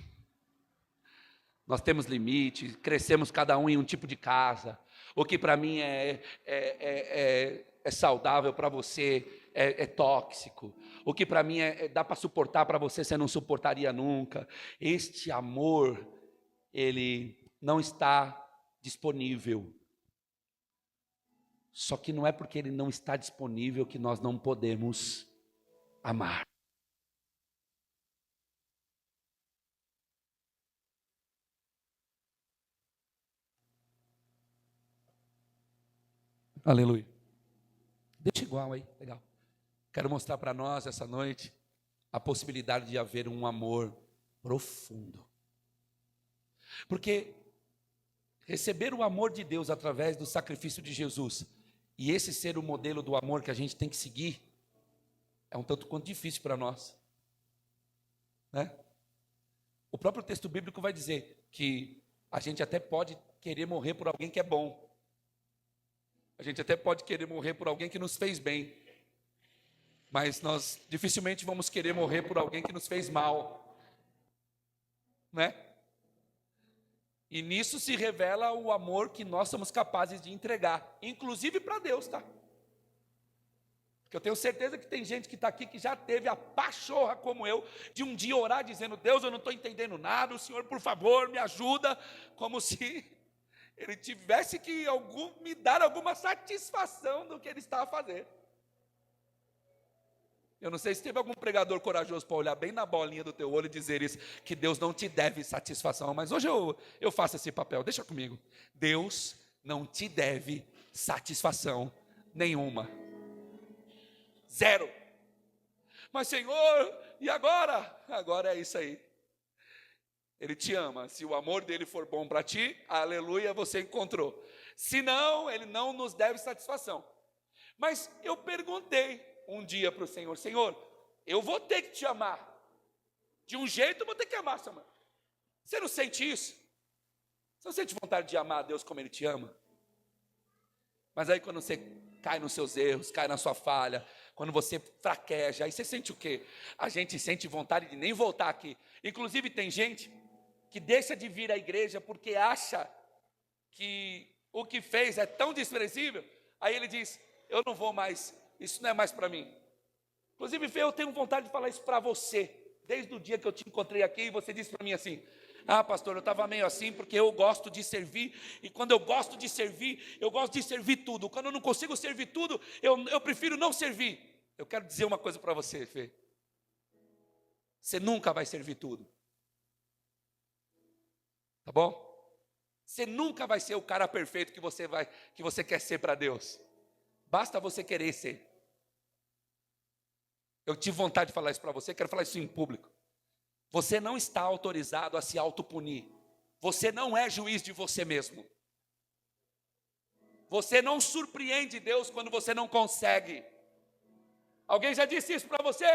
Nós temos limites, crescemos cada um em um tipo de casa. O que para mim é saudável, para você é tóxico. O que para mim dá para suportar, para você não suportaria nunca. Este amor, ele não está disponível. Só que não é porque ele não está disponível que nós não podemos amar. Aleluia. Deixa igual aí, legal. Quero mostrar para nós essa noite a possibilidade de haver um amor profundo. Porque receber o amor de Deus através do sacrifício de Jesus, e esse ser o modelo do amor que a gente tem que seguir, é um tanto quanto difícil para nós, né? O próprio texto bíblico vai dizer que a gente até pode querer morrer por alguém que é bom. A gente até pode querer morrer por alguém que nos fez bem, mas nós dificilmente vamos querer morrer por alguém que nos fez mal. não é? E nisso se revela o amor que nós somos capazes de entregar, inclusive para Deus, tá? Porque eu tenho certeza que tem gente que está aqui que já teve a pachorra como eu, de um dia orar dizendo: Deus, eu não estou entendendo nada, o Senhor, por favor, me ajuda, como se Ele tivesse que me dar alguma satisfação do que Ele estava fazendo. Eu não sei se teve algum pregador corajoso para olhar bem na bolinha do teu olho e dizer isso, que Deus não te deve satisfação, mas hoje eu faço esse papel, deixa comigo. Deus não te deve satisfação nenhuma. Zero. Mas Senhor, e agora? Agora é isso aí. Ele te ama. Se o amor dele for bom para ti, aleluia, você encontrou. Se não, ele não nos deve satisfação. Mas eu perguntei um dia para o Senhor: Senhor, eu vou ter que te amar. De um jeito eu vou ter que amar, Samuel. Você não sente isso? Você não sente vontade de amar a Deus como Ele te ama? Mas aí quando você cai nos seus erros, cai na sua falha, quando você fraqueja, aí você sente o quê? A gente sente vontade de nem voltar aqui. Inclusive tem gente que deixa de vir à igreja porque acha que o que fez é tão desprezível, aí ele diz: eu não vou mais, isso não é mais para mim. Inclusive, Fê, eu tenho vontade de falar isso para você, desde o dia que eu te encontrei aqui, e você disse para mim assim: ah, pastor, eu estava meio assim porque eu gosto de servir, e quando eu gosto de servir tudo. Quando eu não consigo servir tudo, eu prefiro não servir. Eu quero dizer uma coisa para você, Fê: você nunca vai servir tudo, tá bom? Você nunca vai ser o cara perfeito que você quer ser para Deus. Basta você querer ser. Eu tive vontade de falar isso para você, quero falar isso em público. Você não está autorizado a se autopunir. Você não é juiz de você mesmo. Você não surpreende Deus quando você não consegue. Alguém já disse isso para você?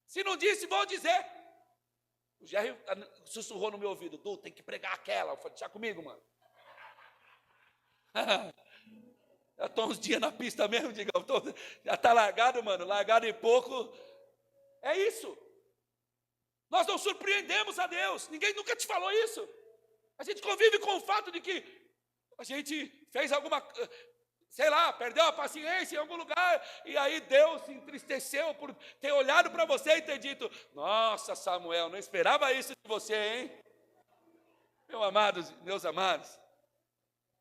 Se não disse, vou dizer. O Jerry sussurrou no meu ouvido: Du, tem que pregar aquela. Eu falei: deixa comigo, mano. Já estou uns dias na pista mesmo, digamos. Já está largado, mano. Largado e pouco. É isso. Nós não surpreendemos a Deus. Ninguém nunca te falou isso. A gente convive com o fato de que a gente fez alguma, sei lá, perdeu a paciência em algum lugar, e aí Deus se entristeceu por ter olhado para você e ter dito: nossa, Samuel, não esperava isso de você, hein? Meus amados,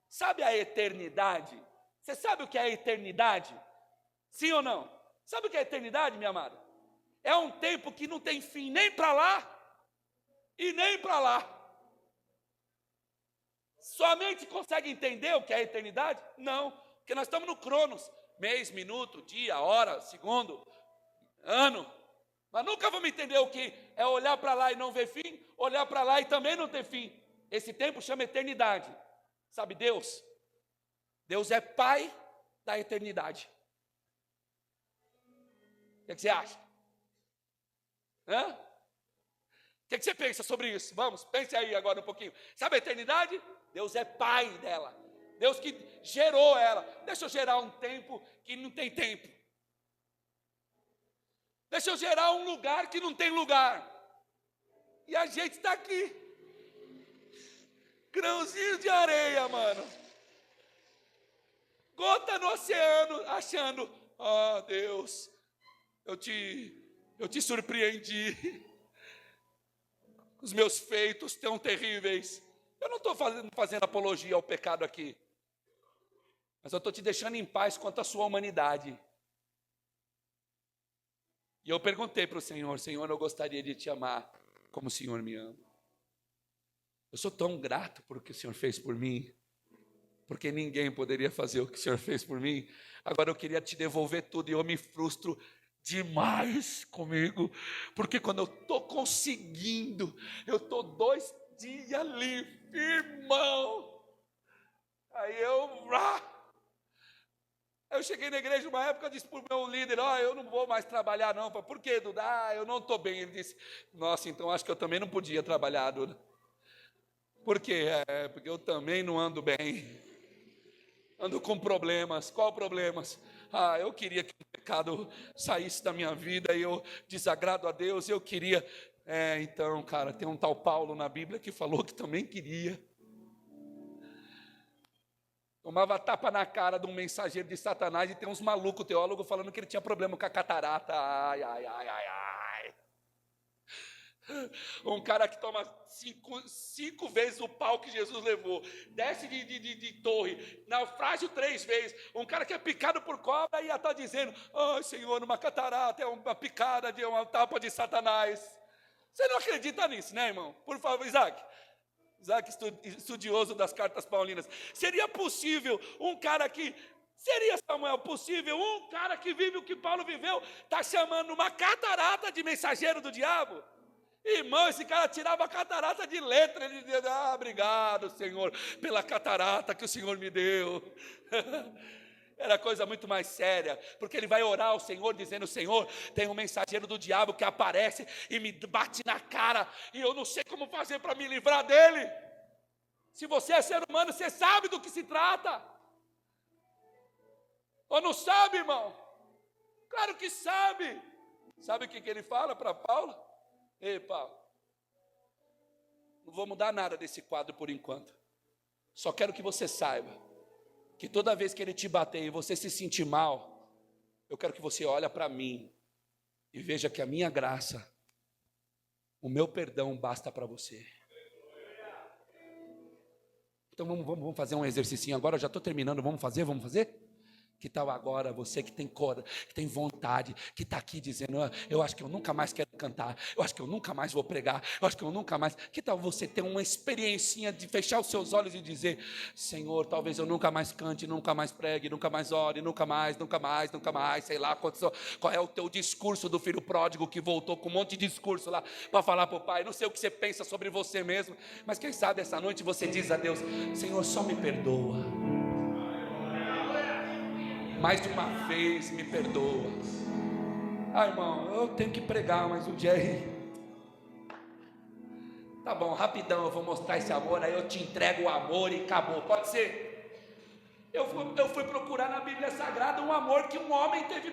sabe a eternidade? Você sabe o que é a eternidade? Sim ou não? Sabe o que é a eternidade, minha amada? É um tempo que não tem fim nem para lá e nem para lá. Sua mente consegue entender o que é a eternidade? Não, porque nós estamos no Cronos, mês, minuto, dia, hora, segundo, ano. Mas nunca vamos entender o que é olhar para lá e não ver fim, olhar para lá e também não ter fim. Esse tempo chama eternidade. Sabe Deus? Deus é Pai da eternidade. O que você acha? O que você pensa sobre isso? Vamos, pense aí agora um pouquinho. Sabe a eternidade? Deus é Pai dela. Deus que gerou ela. Deixa eu gerar um tempo que não tem tempo. Deixa eu gerar um lugar que não tem lugar. E a gente está aqui. Grãozinho de areia, mano. Gota no oceano, achando: ah, Deus, eu te surpreendi. Os meus feitos tão terríveis. Eu não estou fazendo apologia ao pecado aqui, mas eu estou te deixando em paz quanto à sua humanidade. E eu perguntei para o Senhor: Senhor, eu gostaria de te amar como o Senhor me ama. Eu sou tão grato por o que o Senhor fez por mim, porque ninguém poderia fazer o que o Senhor fez por mim. Agora eu queria te devolver tudo, e eu me frustro demais comigo, porque quando eu estou conseguindo, eu estou 2 dias ali, irmão, aí eu cheguei na igreja uma época, disse para o meu líder: eu não vou mais trabalhar não. Eu falei: por quê, Duda? Eu não estou bem. Ele disse: nossa, então acho que eu também não podia trabalhar, Duda. Por quê? Porque eu também não ando bem, ando com problemas. Qual problemas? Eu queria que o pecado saísse da minha vida, e eu desagrado a Deus, eu queria Então, cara, tem um tal Paulo na Bíblia que falou que também queria. Tomava tapa na cara de um mensageiro de Satanás e tem uns malucos teólogos falando que ele tinha problema com a catarata. Ai, ai, ai, ai, ai. Um cara que toma cinco vezes o pau que Jesus levou, desce de torre, naufrágio 3 vezes. Um cara que é picado por cobra e ia estar dizendo: ai, Senhor, uma catarata é uma picada de uma tapa de Satanás. Você não acredita nisso, né, irmão? Por favor, Isaac, estudioso das cartas paulinas. Seria possível um cara que... Seria, Samuel, possível um cara que vive o que Paulo viveu está chamando uma catarata de mensageiro do diabo? Irmão, esse cara tirava a catarata de letra. Ele dizia: obrigado, Senhor, pela catarata que o Senhor me deu. Era coisa muito mais séria, porque ele vai orar ao Senhor dizendo: Senhor, tem um mensageiro do diabo que aparece e me bate na cara, e eu não sei como fazer para me livrar dele. Se você é ser humano, você sabe do que se trata. Ou não sabe, irmão? Claro que sabe. Sabe o que ele fala para Paulo? Ei, Paulo, não vou mudar nada desse quadro por enquanto. Só quero que você saiba que toda vez que ele te bater e você se sentir mal, eu quero que você olhe para mim e veja que a minha graça, o meu perdão basta para você. Então vamos fazer um exercício agora. Eu já estou terminando. Vamos fazer? Que tal agora você que tem que tem vontade, que está aqui dizendo: eu acho que eu nunca mais quero cantar, eu acho que eu nunca mais vou pregar, eu acho que eu nunca mais... Que tal você ter uma experiência de fechar os seus olhos e dizer: Senhor, talvez eu nunca mais cante, nunca mais pregue, nunca mais ore, nunca mais, sei lá qual é o teu discurso do filho pródigo que voltou com um monte de discurso lá para falar para o pai. Não sei o que você pensa sobre você mesmo, mas quem sabe essa noite você diz a Deus: Senhor, só me perdoa. Mais de uma vez me perdoa. Irmão, eu tenho que pregar, mas o Jerry... Tá bom, rapidão, eu vou mostrar esse amor, aí eu te entrego o amor e acabou. Pode ser? Eu fui procurar na Bíblia Sagrada um amor que um homem teve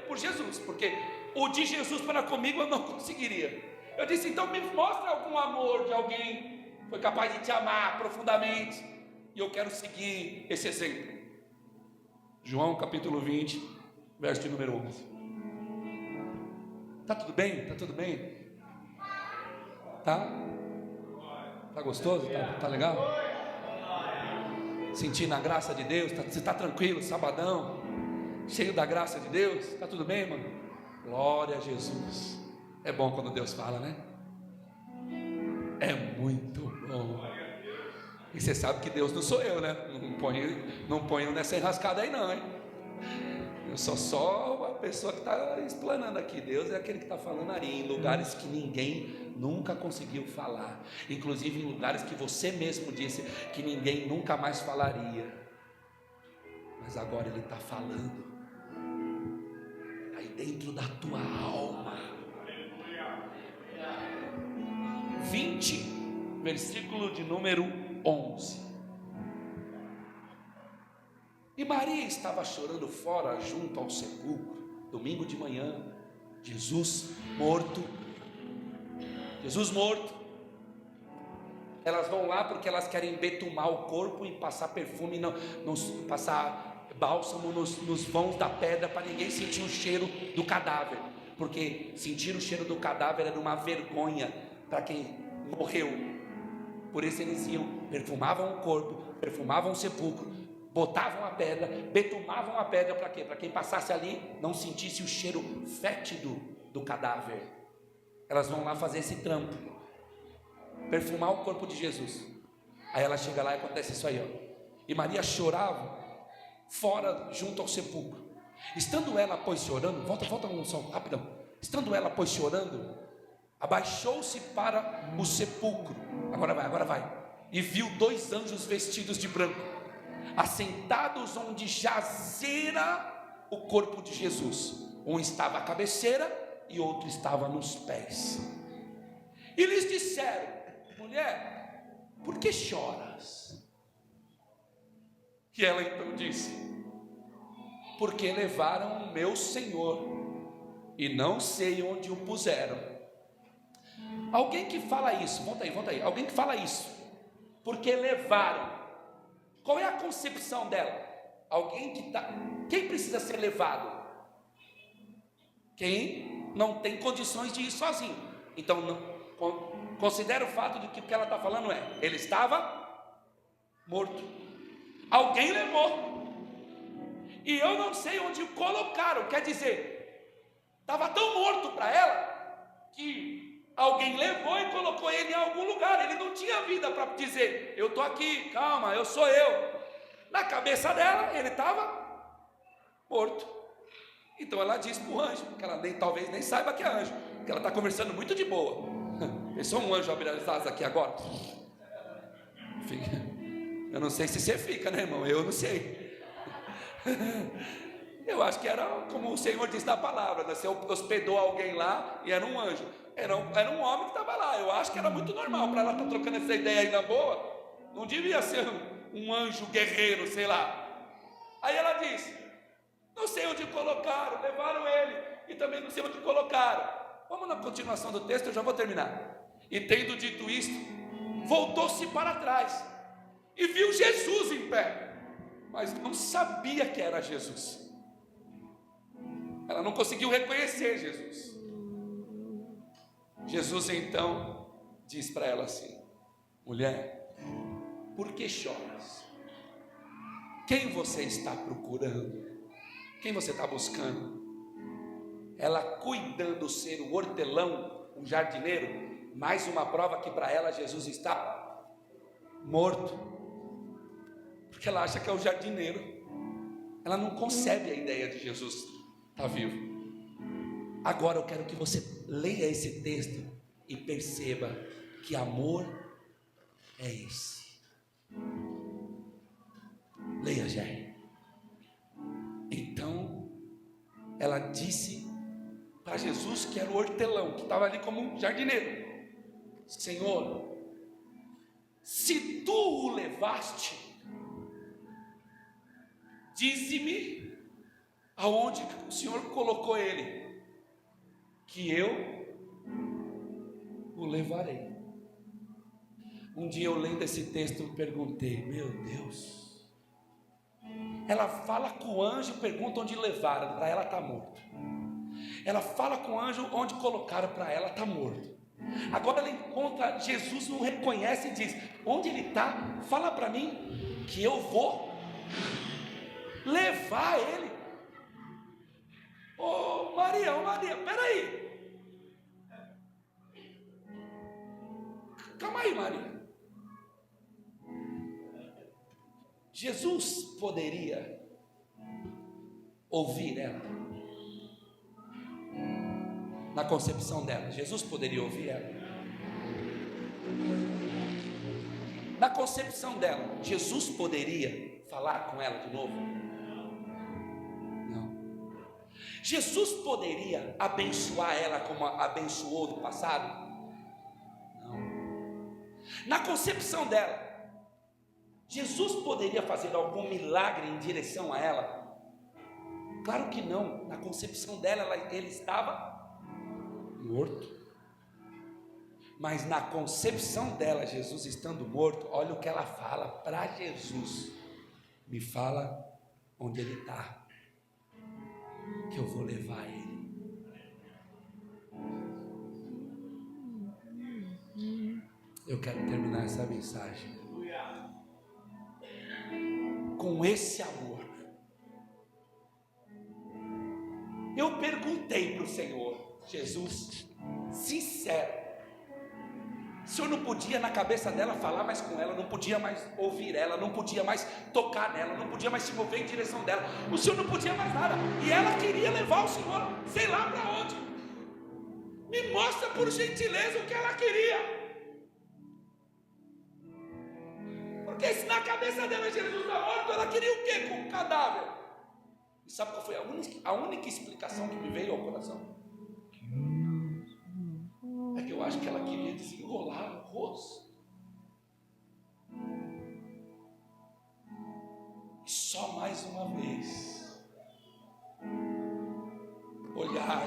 por Jesus, porque o de Jesus para comigo eu não conseguiria. Eu disse: então me mostra algum amor de alguém que foi capaz de te amar profundamente, e eu quero seguir esse exemplo. João capítulo 20, verso de número 11. Tá tudo bem? Tá tudo bem? Tá gostoso? Tá legal? Sentindo a graça de Deus? Você está tranquilo, sabadão? Cheio da graça de Deus? Tá tudo bem, mano? Glória a Jesus. É bom quando Deus fala, né? É muito bom. E você sabe que Deus não sou eu, né? Não ponho nessa enrascada aí não, hein? Eu sou só a pessoa que está explanando aqui. Deus é aquele que está falando ali, em lugares que ninguém nunca conseguiu falar. Inclusive em lugares que você mesmo disse que ninguém nunca mais falaria. Mas agora Ele está falando aí dentro da tua alma. 20, versículo de número 11. E Maria estava chorando fora junto ao sepulcro, domingo de manhã. Jesus morto. Elas vão lá porque elas querem betumar o corpo e passar perfume, passar bálsamo nos vãos da pedra, para ninguém sentir o cheiro do cadáver, porque sentir o cheiro do cadáver era uma vergonha para quem morreu. Por isso eles perfumavam o corpo, perfumavam o sepulcro, botavam a pedra, betumavam a pedra para quê? Para quem passasse ali não sentisse o cheiro fétido do cadáver. Elas vão lá fazer esse trampo, perfumar o corpo de Jesus. Aí ela chega lá e acontece isso aí, ó. E Maria chorava fora junto ao sepulcro. Estando ela, pois, chorando, volta um só, rapidão. Estando ela, pois, chorando, abaixou-se para o sepulcro. Agora vai. E viu 2 anjos vestidos de branco, assentados onde jazera o corpo de Jesus. Um estava à cabeceira e outro estava nos pés. E lhes disseram: mulher, por que choras? E ela então disse: porque levaram o meu Senhor e não sei onde o puseram. Alguém que fala isso, volta aí, alguém que fala isso, porque levaram. Qual é a concepção dela? Alguém que está. Quem precisa ser levado? Quem não tem condições de ir sozinho. Então, considera o fato de que o que ela está falando é: ele estava morto. Alguém levou. E eu não sei onde o colocaram. Quer dizer, estava tão morto para ela que alguém levou e colocou ele em algum lugar. Ele não tinha vida para dizer: eu estou aqui, calma, eu sou eu. Na cabeça dela, ele estava morto. Então ela diz para o anjo, que ela talvez nem saiba que é anjo, que ela está conversando muito de boa. Pensou um anjo abrir as asas aqui agora? Eu não sei se você fica, né, irmão? Eu não sei. Eu acho que era como o Senhor diz na palavra, né? Você hospedou alguém lá e era um anjo. Era um homem que estava lá. Eu acho que era muito normal para ela estar trocando essa ideia aí na boa. Não devia ser um anjo guerreiro, sei lá. Aí ela diz: não sei onde colocaram, levaram ele, e também não sei onde colocaram. Vamos na continuação do texto, eu já vou terminar. E tendo dito isto, voltou-se para trás e viu Jesus em pé, mas não sabia que era Jesus. Ela não conseguiu reconhecer Jesus. Jesus então diz para ela assim: mulher, por que choras? Quem você está procurando? Quem você está buscando? Ela, cuidando ser o hortelão, um jardineiro, mais uma prova que para ela Jesus está morto, porque ela acha que é o jardineiro. Ela não concebe a ideia de Jesus estar vivo. Agora eu quero que você leia esse texto e perceba que amor é esse. Leia, Jair. Então ela disse para Jesus, que era o hortelão, que estava ali como um jardineiro: Senhor, se tu o levaste, dize-me aonde o Senhor colocou ele, que eu o levarei. Um dia eu lendo esse texto, eu perguntei: meu Deus. Ela fala com o anjo, pergunta onde levaram, para ela está morto. Ela fala com o anjo onde colocaram, para ela está morto. Agora ela encontra Jesus, não reconhece e diz: onde ele está? Fala para mim que eu vou levar ele. Ô Maria, peraí, calma aí, Maria. Jesus poderia ouvir ela. Na concepção dela, Jesus poderia ouvir ela. Na concepção dela, Jesus poderia falar com ela de novo? Não. Jesus poderia abençoar ela como abençoou no passado? Não. Na concepção dela, Jesus poderia fazer algum milagre em direção a ela? Claro que não. Na concepção dela, ele estava morto. Mas na concepção dela, Jesus estando morto, olha o que ela fala para Jesus: me fala onde ele está, que eu vou levar ele. Eu quero terminar essa mensagem com esse amor. Eu perguntei para o Senhor: Jesus, sincero, o Senhor não podia na cabeça dela falar mais com ela, não podia mais ouvir ela, não podia mais tocar nela, não podia mais se mover em direção dela, o Senhor não podia mais nada, e ela queria levar o Senhor, sei lá para onde. Me mostra por gentileza o que ela queria. Porque se na cabeça dela Jesus está morto, ela queria o quê com o cadáver? E sabe qual foi a única explicação que me veio ao coração? É que eu acho que ela queria desenrolar o rosto. E só mais uma vez olhar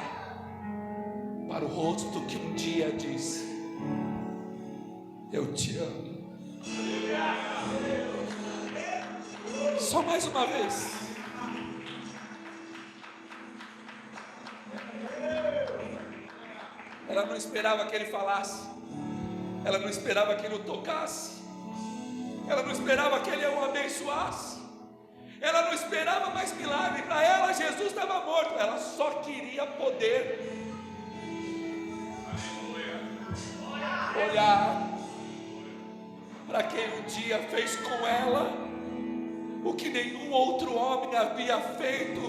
para o rosto que um dia disse: Eu te amo. Só mais uma vez. Ela não esperava que ele falasse. Ela não esperava que ele o tocasse. Ela não esperava que ele o abençoasse. Ela não esperava mais milagre. Para ela, Jesus estava morto. Ela só queria poder olhar para quem um dia fez com ela o que nenhum outro homem havia feito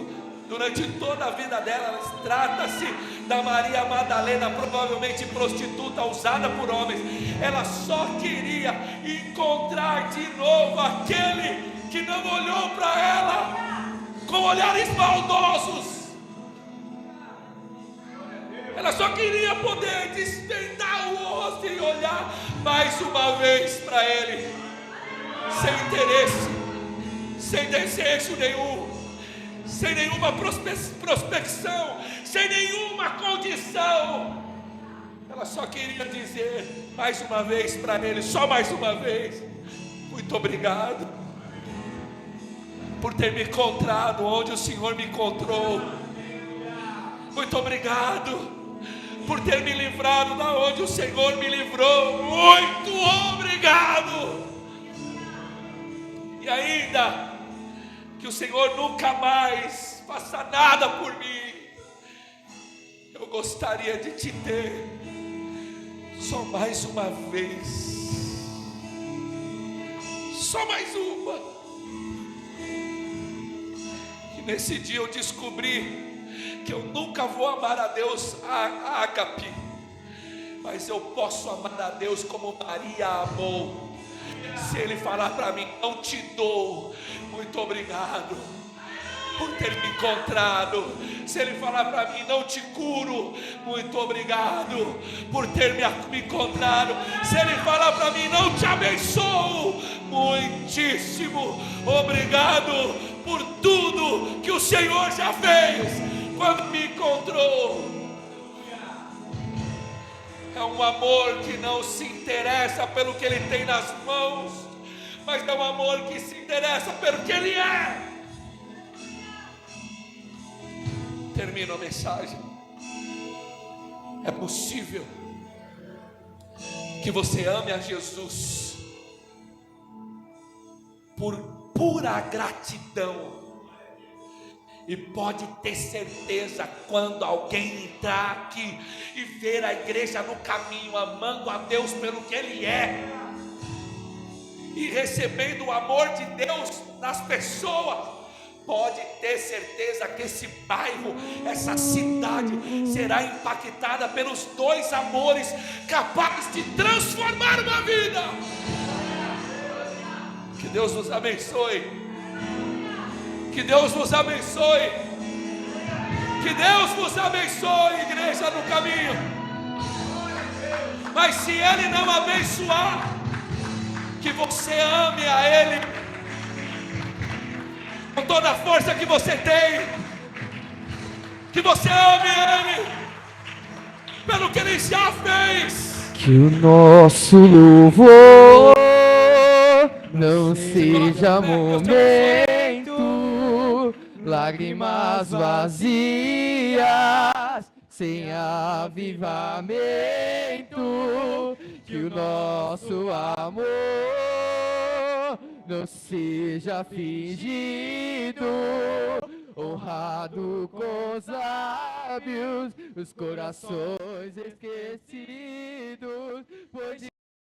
durante toda a vida dela. Trata-se da Maria Madalena, provavelmente prostituta usada por homens. Ela só queria encontrar de novo aquele que não olhou para ela com olhares maldosos. Ela só queria poder desvendar o rosto e olhar mais uma vez para ele, sem interesse, sem desejo nenhum, sem nenhuma prospecção, sem nenhuma condição. Ela só queria dizer mais uma vez para ele, só mais uma vez: muito obrigado por ter me encontrado onde o Senhor me encontrou. Muito obrigado por ter me livrado da onde o Senhor me livrou. Muito obrigado. E ainda que o Senhor nunca mais faça nada por mim, eu gostaria de te ter só mais uma vez. Só mais uma. E nesse dia eu descobri que eu nunca vou amar a Deus a ágape, mas eu posso amar a Deus como Maria amou. Se Ele falar para mim, não te dou, muito obrigado por ter me encontrado. Se Ele falar para mim, não te curo, muito obrigado por ter me encontrado. Se Ele falar para mim, não te abençoo, muitíssimo obrigado por tudo que o Senhor já fez quando me encontrou. É um amor que não se interessa pelo que ele tem nas mãos, mas é um amor que se interessa pelo que ele é. Termino a mensagem. É possível que você ame a Jesus por pura gratidão. E pode ter certeza, quando alguém entrar aqui e ver a igreja no caminho, amando a Deus pelo que Ele é, e recebendo o amor de Deus nas pessoas, pode ter certeza que esse bairro, essa cidade será impactada pelos dois amores capazes de transformar uma vida. Que Deus nos abençoe. Que Deus nos abençoe. Que Deus nos abençoe, igreja no caminho. Mas se Ele não abençoar, que você ame a Ele com toda a força que você tem. Que você ame Ele pelo que Ele já fez.
Que o nosso louvor não seja momento, lágrimas vazias, sem avivamento. Que o nosso amor não seja fingido, honrado com os lábios, os corações esquecidos, pois